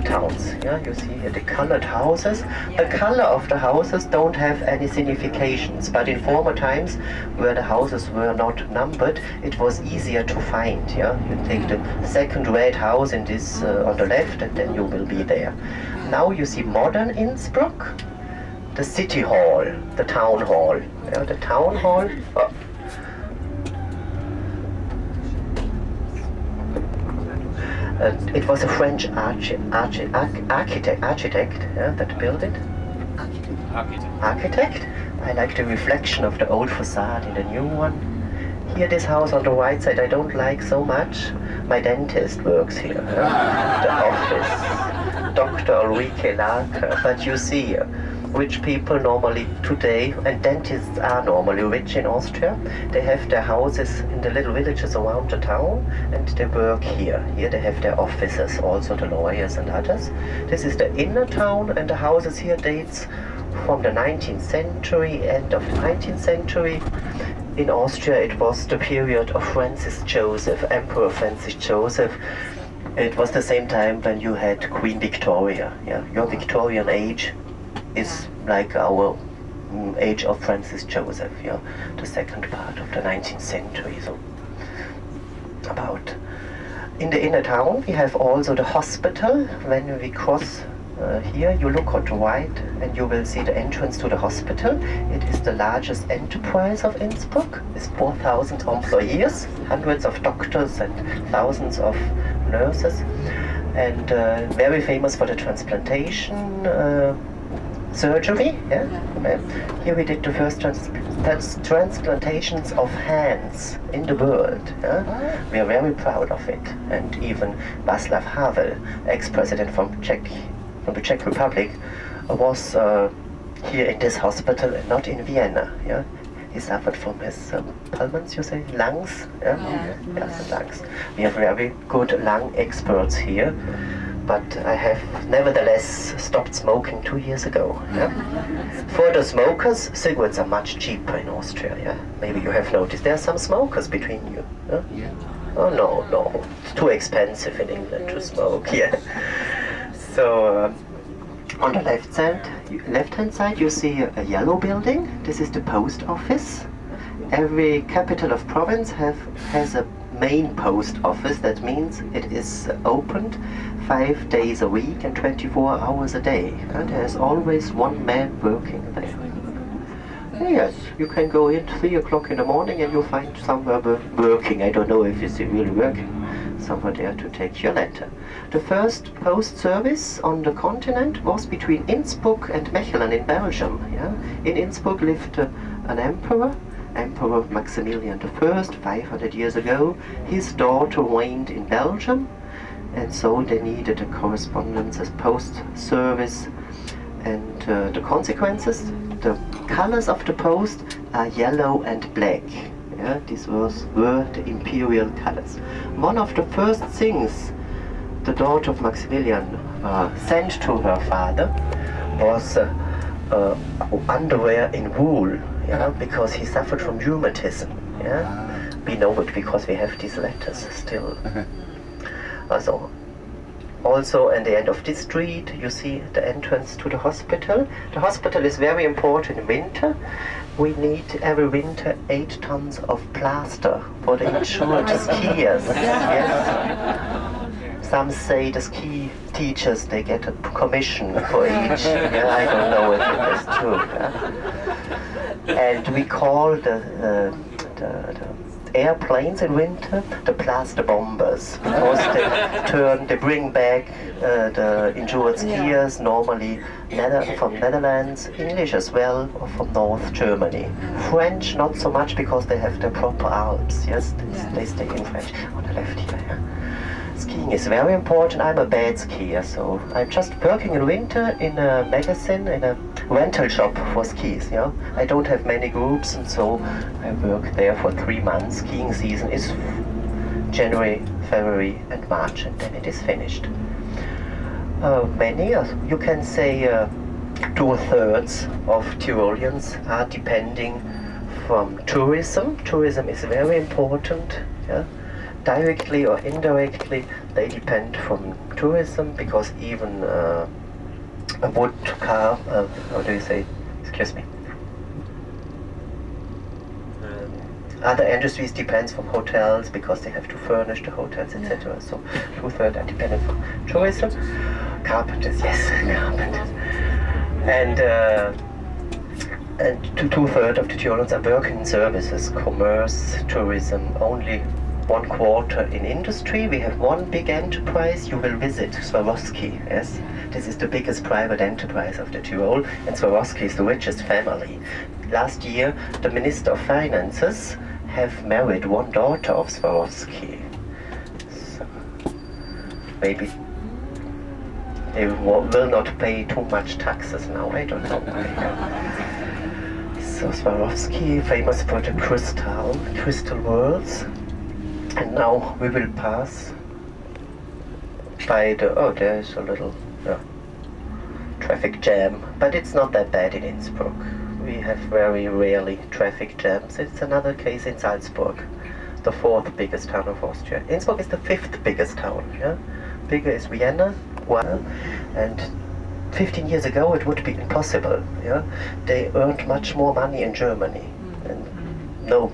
towns. You see here the colored houses. The color of the houses don't have any significations, but in former times where the houses were not numbered, it was easier to find. You take the second red house in this on the left, and then you will be there. Now you see modern Innsbruck, the city hall, the town hall. The town hall. It was a French architect that built it. Architect. I like the reflection of the old facade in the new one. Here, this house on the right side, I don't like so much. My dentist works here. The office, Dr. Ulrike Larke. But you see, rich people normally today, and dentists are normally rich in Austria, they have their houses in the little villages around the town, and they work here. Here they have their offices, also the lawyers and others. This is the inner town, and the houses here dates from the 19th century, end of the 19th century. In Austria it was the period of Francis Joseph, Emperor Francis Joseph. It was the same time when you had Queen Victoria. Your Victorian age is like our age of Francis Joseph, yeah, the second part of the 19th century. So about. In the inner town we have also the hospital. When we cross here, you look on the right and you will see the entrance to the hospital. It is the largest enterprise of Innsbruck. It's 4,000 employees, hundreds of doctors and thousands of nurses, and very famous for the transplantation surgery. Yeah? Here we did the first transplantations of hands in the world. Yeah? We are very proud of it. And even Václav Havel, ex-president from the Czech Republic, was here in this hospital and not in Vienna. Yeah? He suffered from his pulmons, you say, lungs. Yeah? Yes, lungs. We have very good lung experts here. But I have nevertheless stopped smoking 2 years ago. Yeah? For the smokers, cigarettes are much cheaper in Austria. Yeah? Maybe you have noticed there are some smokers between you. Yeah? Oh no, it's too expensive in England to smoke. Yeah. So on the left-hand side, you see a yellow building. This is the post office. Every capital of province has a main post office. That means it is opened 5 days a week and 24 hours a day. And there's always one man working there. Yes, you can go in 3 o'clock in the morning and you'll find somewhere working. I don't know if it's really working. Somewhere there to take your letter. The first post service on the continent was between Innsbruck and Mechelen in Belgium. Yeah? In Innsbruck lived an emperor, Emperor Maximilian I, 500 years ago. His daughter reigned in Belgium, and so they needed a correspondence as post service. And the consequences, the colors of the post are yellow and black. Yeah, these were the imperial colors. One of the first things the daughter of Maximilian sent to her father was underwear in wool, yeah, because he suffered from rheumatism. Yeah? We know it because we have these letters still. Also, at the end of this street, you see the entrance to the hospital. The hospital is very important in winter. We need every winter 8 tons of plaster for the insured skiers. Yes. Some say the ski teachers, they get a commission for each. Yeah, I don't know if it is true. Yeah? And we call the airplanes in winter the plaster bombers, because they bring back the injured skiers, normally from Netherlands, English as well, or from North Germany. French not so much because they have the proper Alps. Yes, they stay in French. On the left here. Yeah. Skiing is very important. I'm a bad skier, so I'm just working in winter in a magazine, in a rental shop for skis. Yeah, I don't have many groups, and so I work there for 3 months. Skiing season is January, February, and March, and then it is finished. You can say 2/3 of Tyroleans are depending from tourism. Tourism is very important. Yeah. Directly or indirectly, they depend from tourism, because even a wood car, how do you say, excuse me, other industries depends from hotels, because they have to furnish the hotels, etc. So 2/3 are dependent from tourism. Carpenters, yes, carpenters. And 2/3 of the Tyroleans are working in services, commerce, tourism, only 1/4 in industry. We have one big enterprise. You will visit Swarovski. Yes, this is the biggest private enterprise of the Tyrol, and Swarovski is the richest family. Last year, the Minister of Finances have married one daughter of Swarovski. So maybe they will not pay too much taxes now. I don't know. So Swarovski, famous for the crystal worlds. And now we will pass by there is a little traffic jam, but it's not that bad in Innsbruck. We have very rarely traffic jams. It's another case in Salzburg, the 4th biggest town of Austria. Innsbruck is the 5th biggest town. Yeah? Bigger is Vienna, and 15 years ago it would be impossible. Yeah, they earned much more money in Germany, and no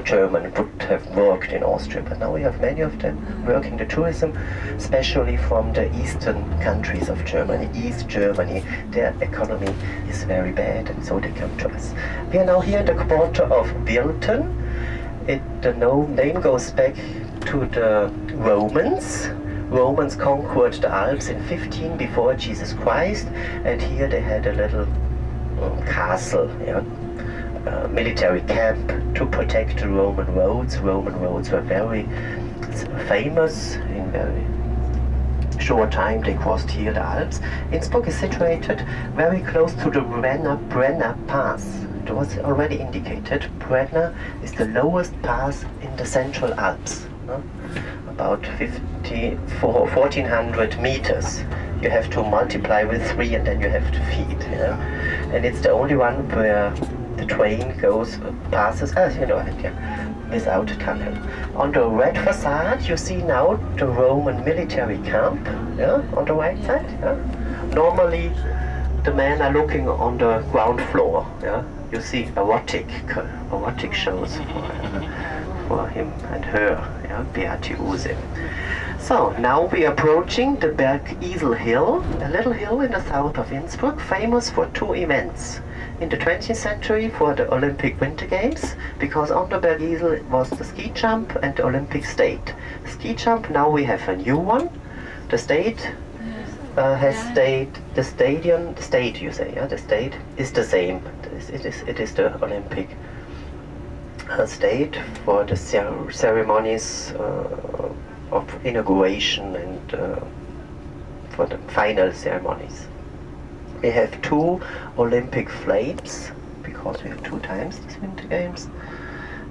German would have worked in Austria. But now we have many of them working the tourism, especially from the eastern countries of Germany, East Germany. Their economy is very bad, and so they come to us. We are now here in the quarter of Wilton. The name goes back to the Romans. Romans conquered the Alps in 15 before Jesus Christ, and here they had a little castle, yeah, military camp to protect the Roman roads. Roman roads were very famous. In very short time they crossed here the Alps. Innsbruck is situated very close to the Brenner Pass. It was already indicated. Brenner is the lowest pass in the Central Alps. About 1400 meters. You have to multiply with 3 and then you have to feed. Yeah? And it's the only one where the train passes, without tunnel. On the red facade you see now the Roman military camp, yeah, on the right side. Yeah? Normally the men are looking on the ground floor. Yeah? You see erotic shows for him and her, yeah, Beate Use. So now we are approaching the Bergisel Hill, a little hill in the south of Innsbruck, famous for 2 events. In the 20th century for the Olympic Winter Games, because on the Bergisel was the ski jump and the Olympic state. The ski jump, now we have a new one. The state has stayed, the state you say, yeah, the state is the same. It is the Olympic state for the ceremonies of inauguration and for the final ceremonies. We have 2 Olympic flames, because we have 2 times these Winter Games.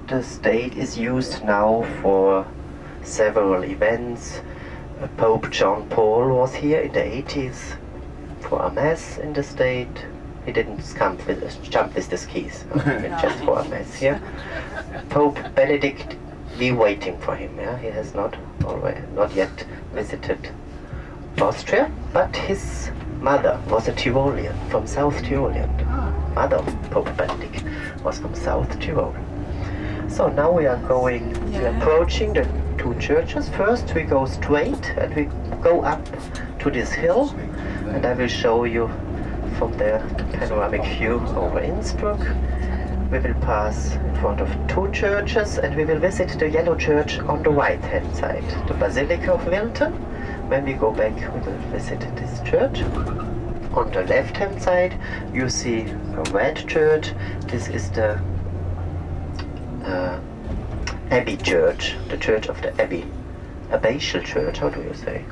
The state is used now for several events. Pope John Paul was here in the 80s for a mass in the state. He didn't jump with the skis, just for a mass here. Pope Benedict, we're waiting for him. Yeah? He has not yet visited Austria, but his mother was a Tyrolean, from South Tyrolean. Mother of Pope Benedict was from South Tyrol. So now we are approaching the 2 churches. First we go straight and we go up to this hill, and I will show you from there the panoramic view over Innsbruck. We will pass in front of 2 churches and we will visit the yellow church on the right hand side, the Basilica of Wilton. When we go back we will visit this church. On the left hand side you see a red church. This is the Abbey Church, the Church of the Abbey. Abbatial church, how do you say?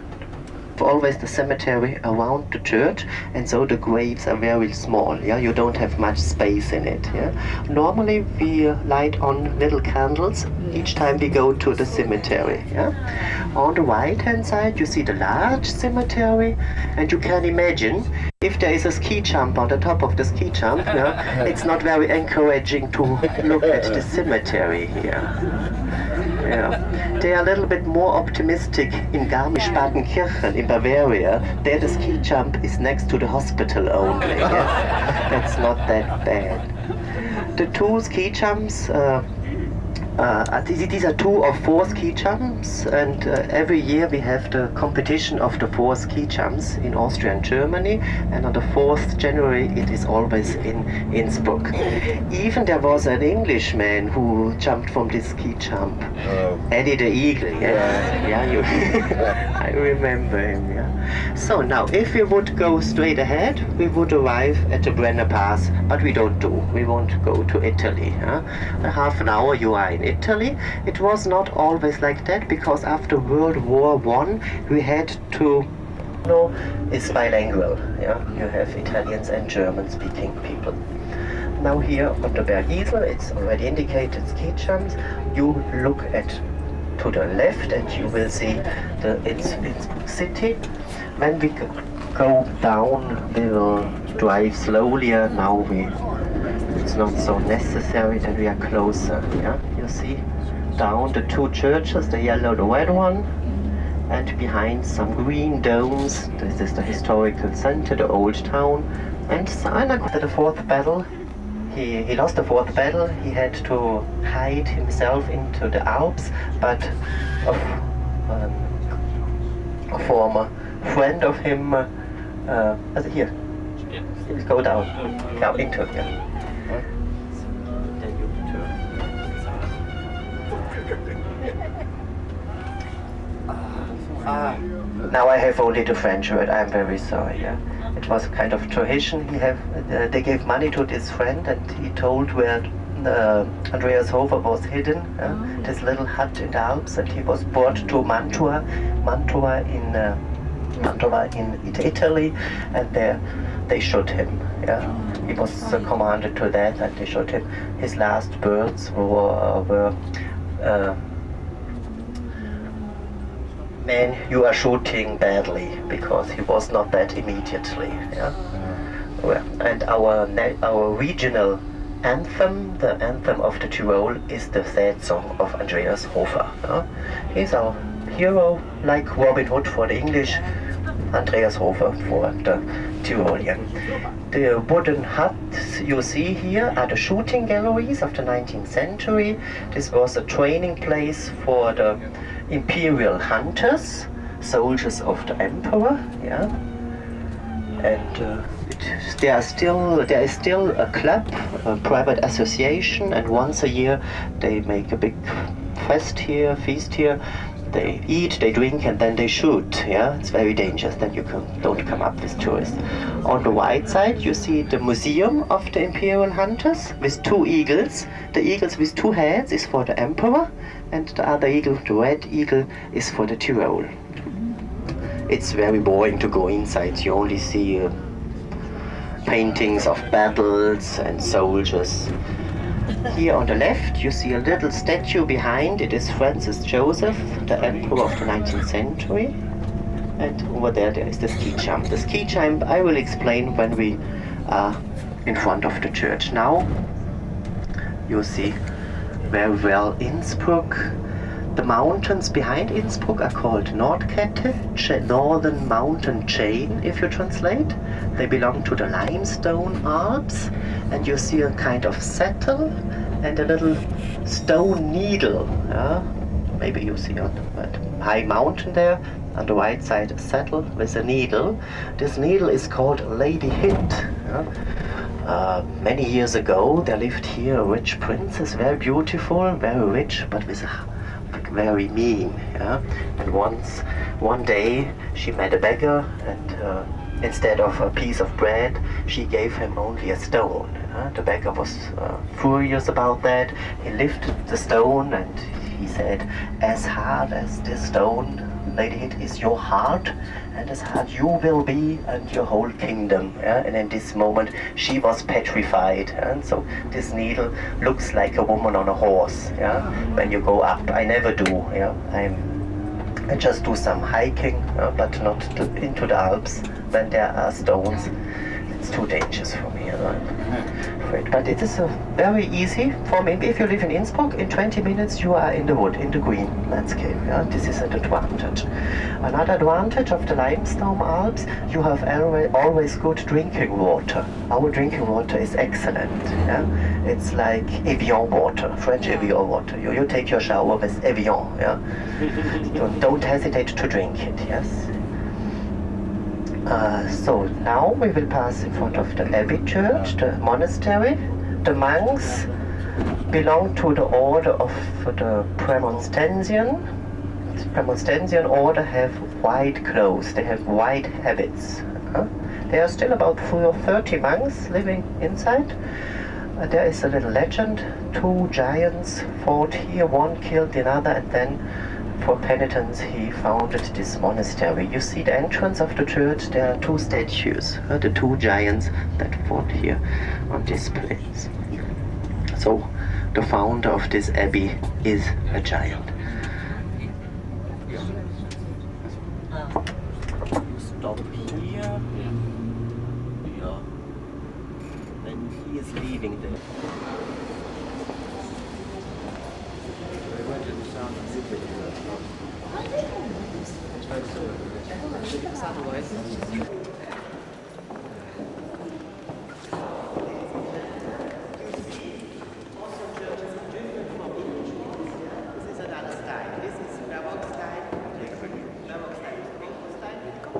Always the cemetery around the church, and so the graves are very small. Yeah, you don't have much space in it. Yeah, normally we light on little candles each time we go to the cemetery. Yeah, on the right hand side you see the large cemetery, and you can imagine if there is a ski jump on the top of the ski jump. Yeah, it's not very encouraging to look at the cemetery here. Yeah. They are a little bit more optimistic in Garmisch-Partenkirchen in Bavaria. There the ski jump is next to the hospital only. Yeah? That's not that bad. The 2 ski jumps, these are 2 of 4 ski jumps, and every year we have the competition of the 4 ski jumps in Austria and Germany, and on the 4th January it is always in Innsbruck. Even there was an Englishman who jumped from this ski jump. Eddie the Eagle, yes. Yeah, I remember him, yeah. So now, if we would go straight ahead, we would arrive at the Brenner Pass, but we don't do. We won't go to Italy. Half an hour you are in Italy. It was not always like that, because after World War I we had to... It's bilingual. Yeah, you have Italians and German speaking people. Now here on the Bergisel, it's already indicated ski jumps. You look to the left and you will see the Innsbruck city. When we go down, we will drive slowly. Now it's not so necessary that we are closer. Yeah, you see down the 2 churches, the yellow, the red one, and behind some green domes. This is the historical center, the old town. And after the fourth battle, he lost the fourth battle. He had to hide himself into the Alps, but a former friend of him, here, you go down, now into here. Then you turn. Now I have only the French word. I'm very sorry. Yeah? It was a kind of tradition. They gave money to this friend, and he told where Andreas Hofer was hidden. This little hut in the Alps, and he was brought to Mantua in Italy, and there they shot him. Yeah, he was commanded to that, and they shot him. His last words were "Man, you are shooting badly," because he was not that immediately. Yeah, well, and our regional anthem, the anthem of the Tyrol, is the sad song of Andreas Hofer. Yeah? He's our hero, like Robin Hood for the English, Andreas Hofer for the Tyrolean. The wooden huts you see here are the shooting galleries of the 19th century. This was a training place for the imperial hunters, soldiers of the emperor. Yeah, and there is still a club, a private association, and once a year they make a big feast here. They eat, they drink, and then they shoot. Yeah, it's very dangerous. Then you don't come up with tourists. On the right side, you see the museum of the imperial hunters with two eagles. The eagles with two heads is for the emperor, and the other eagle, the red eagle, is for the Tyrol. It's very boring to go inside. You only see paintings of battles and soldiers. Here on the left you see a little statue behind. It is Francis Joseph, the emperor of the 19th century. And over there is the ski jump. The ski jump I will explain when we are in front of the church. Now you see very well Innsbruck. The mountains behind Innsbruck are called Nordkette, Northern Mountain Chain, if you translate. They belong to the limestone Alps, and you see a kind of saddle and a little stone needle. Maybe you see on that high mountain there, on the right side a saddle with a needle. This needle is called Lady Hit. Many years ago there lived here a rich princess, very beautiful, very rich, but with a very mean. Yeah? And one day she met a beggar, and instead of a piece of bread she gave him only a stone. The beggar was furious about that. He lifted the stone and he said, "As hard as this stone, Lady Hit, is your heart, and as hard you will be and your whole kingdom." And in this moment she was petrified. And so this needle looks like a woman on a horse. When you go up, I never do. I just do some hiking, but not into the Alps when there are stones. It's too dangerous for me. But it is very easy for me. If you live in Innsbruck, in 20 minutes you are in the wood, in the green landscape. This is an advantage. Another advantage of the limestone Alps, you have always good drinking water. Our drinking water is excellent. It's like Evian water, French Evian water. You take your shower with Evian. Don't hesitate to drink it. Yes. So now we will pass in front of the Abbey Church, the monastery. The monks belong to the order of the Premonstensian. The Premonstensian order have white clothes, they have white habits. There are still about 30 monks living inside. There is a little legend. Two giants fought here, one killed another, and then for penitence he founded this monastery. You see the entrance of the church, there are two statues, the two giants that fought here on this place. So the founder of this abbey is a giant. Stop here. Then he is leaving there.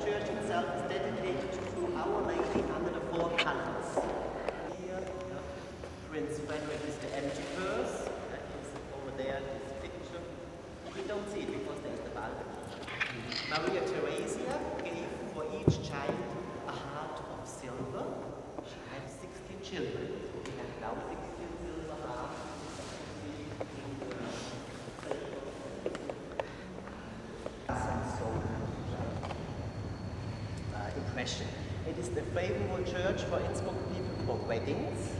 Church itself is dedicated to Our Lady under the Four Colors. Here, Prince Frederick is the empty purse. That is over there, this picture. We don't see it because there's the balcony. Maria Theresia gave for each child a heart of silver. She had 16 children. So we have now 16 silver hearts. Impression. It is the favorable church for Innsbruck people for weddings,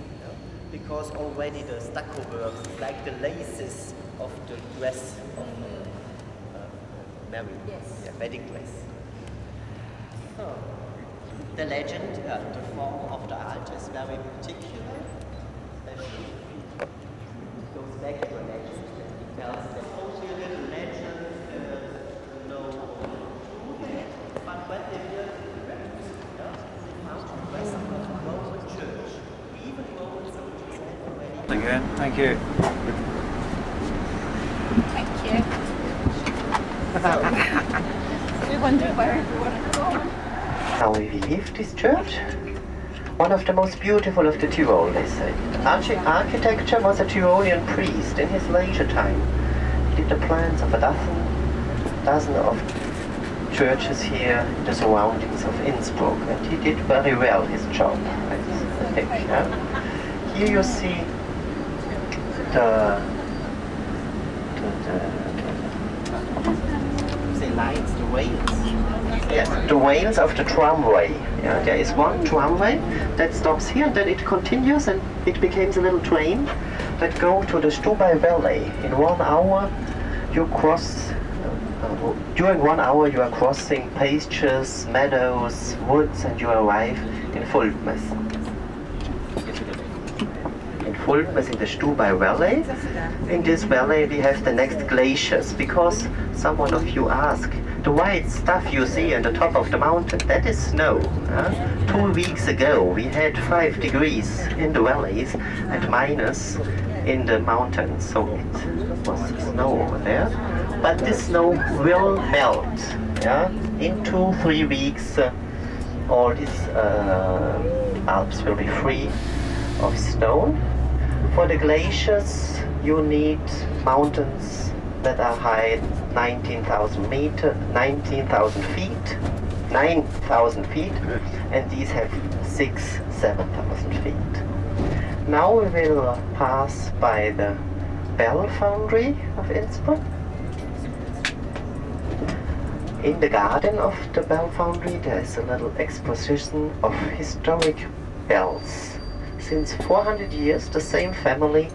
because already the stucco works is like the laces of the dress of married, wedding dress. So, the legend, the form of the altar is very particular, especially it goes back to a legend that tells that only a little legend, no truth, but when they built Roman church. Even Roman soldiers had already. Again, thank you. Thank you. We wonder where everyone's going. Now we leave this church. One of the most beautiful of the Tyrol, they say. Architecture was a Tyrolean priest in his leisure time. He did the plans of a dozen of churches here in the surroundings of Innsbruck, and he did very well his job, I think. Yeah? Here you see the lines, the rails. Yes, the rails of the tramway. Yeah, there is one tramway that stops here, and then it continues, and it becomes a little train that goes to the Stubai Valley. In 1 hour, you cross. During 1 hour you are crossing pastures, meadows, woods, and you arrive in Fultmes. In Fultmes, in the Stubai Valley. In this valley we have the next glaciers, because someone of you asked, the white stuff you see on the top of the mountain, that is snow. 2 weeks ago we had 5 degrees in the valleys and minus in the mountains, so it was snow over there. But this snow will melt. Yeah? In 2-3 weeks, all these Alps will be free of snow. For the glaciers, you need mountains that are high 19,000 feet, 9,000 feet, and these have 6,000-7,000 feet. Now we will pass by the Bell Foundry of Innsbruck. In the garden of the Bell Foundry there is a little exposition of historic bells. Since 400 years the same family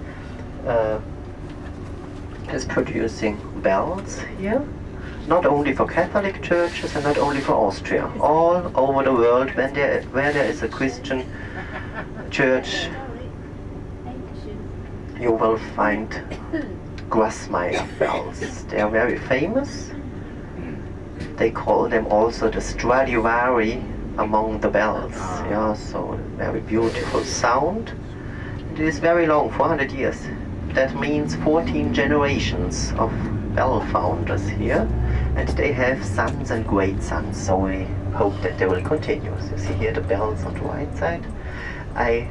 is producing bells here, not only for Catholic churches and not only for Austria. All over the world where there is a Christian church, you will find Grasmeier bells. They are very famous. They call them also the Stradivari among the bells. Yeah, so very beautiful sound. It is very long, 400 years. That means 14 generations of bell founders here, and they have sons and great sons, so we hope that they will continue. So you see here the bells on the right side. I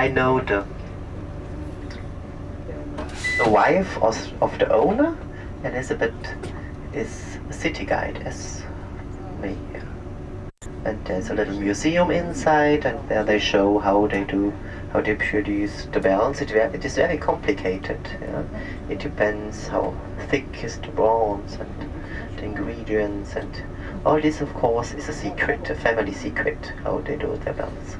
know the wife of the owner, Elizabeth, is a city guide as me. And there's a little museum inside, and there they show how they produce the bells. It is very complicated. Yeah? It depends how thick is the bronze and the ingredients, and all this of course is a secret, a family secret, how they do their bells.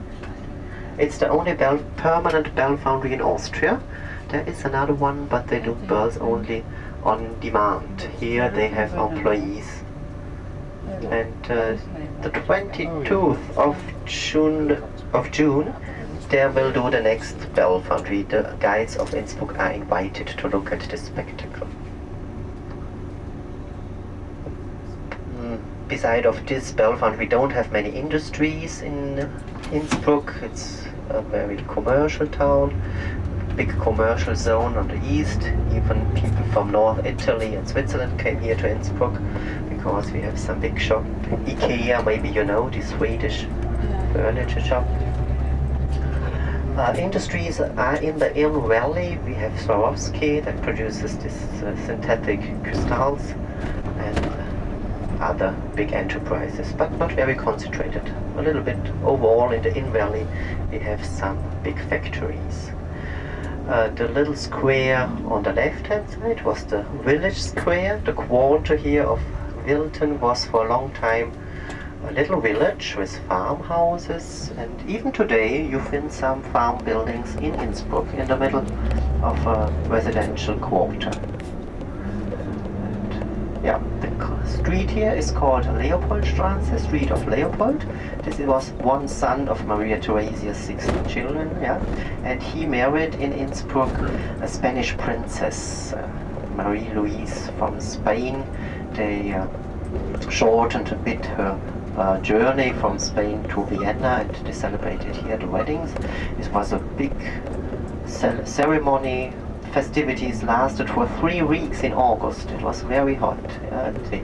It's the only permanent bell foundry in Austria. There is another one, but they do bells only on demand. Here they have employees. And the 22th of June, they will do the next bell foundry. The guides of Innsbruck are invited to look at the spectacle. beside of this Belfast, we don't have many industries in Innsbruck. It's a very commercial town, big commercial zone on the east. Even people from North Italy and Switzerland came here to Innsbruck because we have some big shop. IKEA, maybe you know, the Swedish furniture shop. Industries are in the Ilm Valley. We have Swarovski that produces these synthetic crystals, and other big enterprises, but not very concentrated. A little bit overall in the Ilm Valley we have some big factories. The little square on the left hand side was the village square. The quarter here of Wilton was for a long time a little village with farmhouses, and even today you find some farm buildings in Innsbruck in the middle of a residential quarter. And yeah, the street here is called Leopoldstraße, Street of Leopold. This was one son of Maria Theresia's 16 children, yeah, and he married in Innsbruck a Spanish princess, Marie Louise from Spain. They shortened a bit her journey from Spain to Vienna, and they celebrated here the weddings. This was a big ceremony. Festivities lasted for 3 weeks in August. It was very hot. They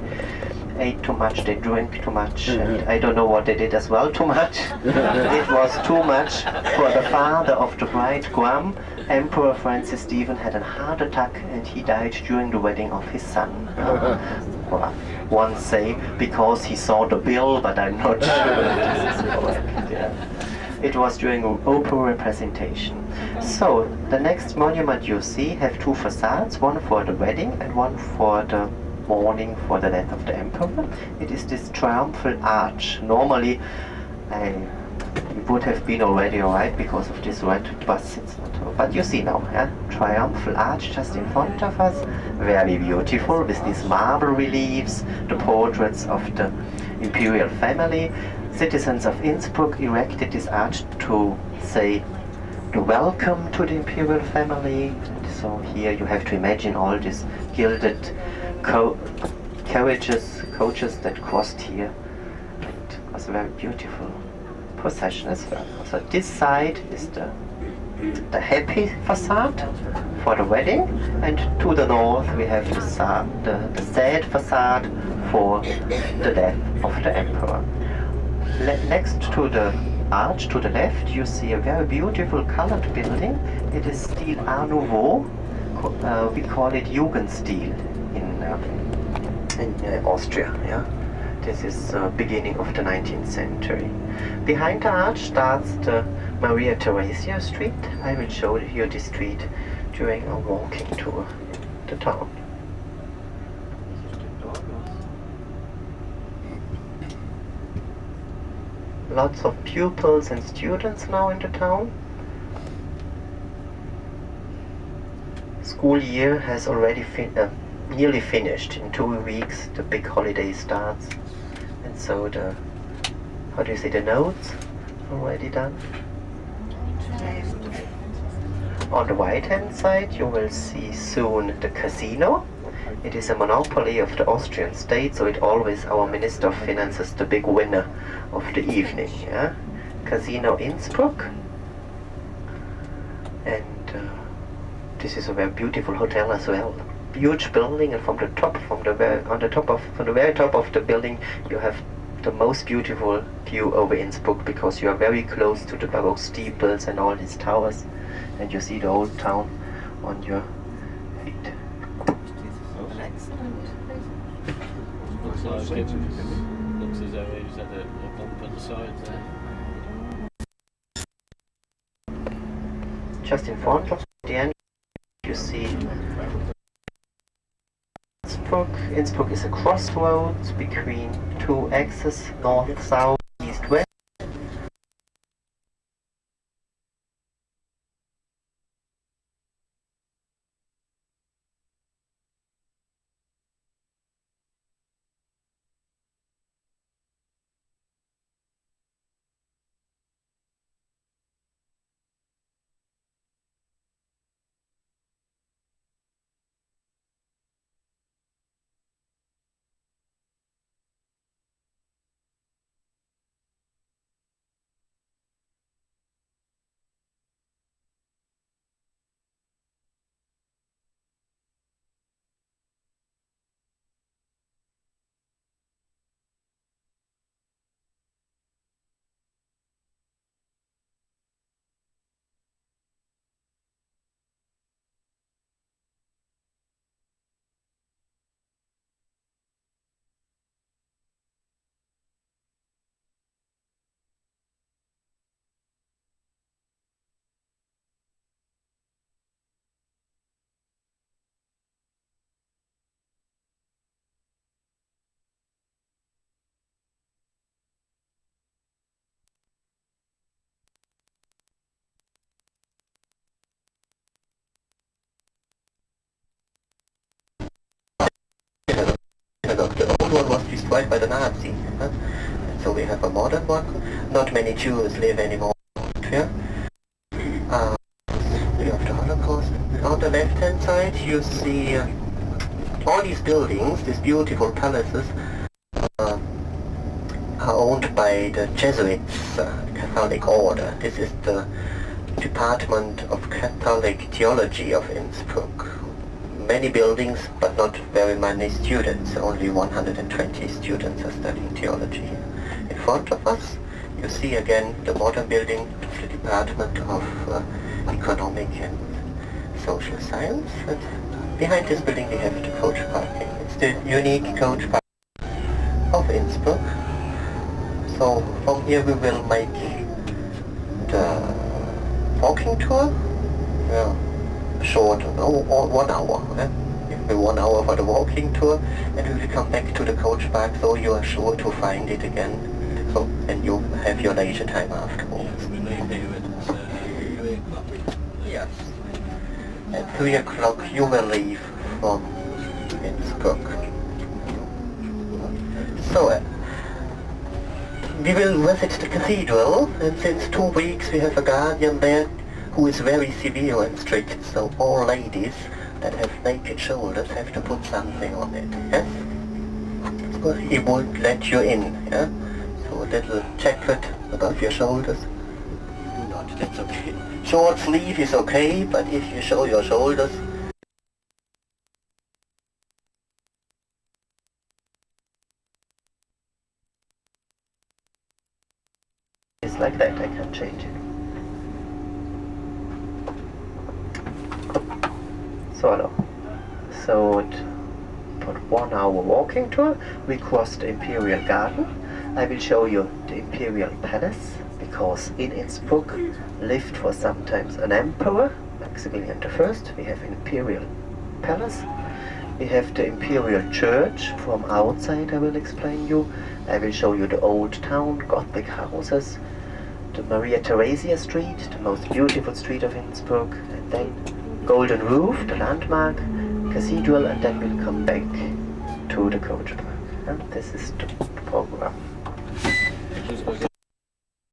ate too much, they drank too much, and I don't know what they did as well too much. It was too much for the father of the bride, Guam. Emperor Francis Stephen had a heart attack and he died during the wedding of his son. Well, one say because he saw the bill, but I'm not sure this is correct. Yeah. It was during an opera representation. So the next monument you see have 2 facades, one for the wedding and one for the mourning for the death of the emperor. It is this triumphal arch. Normally it would have been already alright because of this red bus. It's not. But you see now, yeah? Triumphal arch just in front of us, very beautiful with these marble reliefs, the portraits of the imperial family. Citizens of Innsbruck erected this arch to say the welcome to the imperial family. So here you have to imagine all these gilded coaches that crossed here. It was a very beautiful procession as well. So this side is the happy facade for the wedding, and to the north we have the sad facade for the death of the emperor. Next to the arch to the left you see a very beautiful colored building. It is style Art Nouveau. We call it Jugendstil in Austria. Yeah, this is beginning of the 19th century. Behind the arch starts the Maria Theresia Street. I will show you this street during a walking tour in the town. Lots of pupils and students now in the town. School year has already nearly finished. In 2 weeks the big holiday starts, and so the, how do you say, the notes already done. On the right hand side you will see soon the casino. It is a monopoly of the Austrian state, so it always, our Minister of Finance is the big winner of the evening. Yeah? Casino Innsbruck. And this is a very beautiful hotel as well. Huge building, and from the very top of the building you have the most beautiful view over Innsbruck, because you are very close to the Baroque steeples and all these towers, and you see the old town on your feet. Looks as though he's had a bump on the side there. Just in front of the end you see Innsbruck. Innsbruck is a crossroads between 2 axes, north, south, east, west. destroyed by the Nazis. So we have a modern one. Not many Jews live anymore in Austria. We have the Holocaust. On the left-hand side you see all these buildings, these beautiful palaces, are owned by the Jesuits, Catholic order. This is the Department of Catholic Theology of Innsbruck. Many buildings, but not very many students. Only 120 students are studying theology. In front of us, you see again the modern building of the Department of Economic and Social Science. And behind this building we have the coach parking. It's the unique coach parking of Innsbruck. So from here we will make the walking tour. Yeah. Short, 1 hour. Give me 1 hour for the walking tour, and we will come back to the coach park, so you are sure to find it again. So, and you have your leisure time afterwards. Yes. At 3 o'clock you will leave from Innsbruck. So, we will visit the cathedral, and since 2 weeks we have a guardian there who is very severe and strict, so all ladies that have naked shoulders have to put something on it, yes? So he won't let you in, yeah? So a little jacket above your shoulders. Do not, that's okay. Short sleeve is okay, but if you show your shoulders, it's like that, I can change it. So for 1 hour walking tour, we crossed the Imperial Garden. I will show you the Imperial Palace, because in Innsbruck lived for sometimes an emperor, Maximilian I. We have an Imperial Palace. We have the Imperial Church. From outside I will explain you. I will show you the old town, Gothic houses, the Maria Theresia Street, the most beautiful street of Innsbruck, and then Golden Roof, the landmark, cathedral, and then we'll come back to the coach park. And this is the program.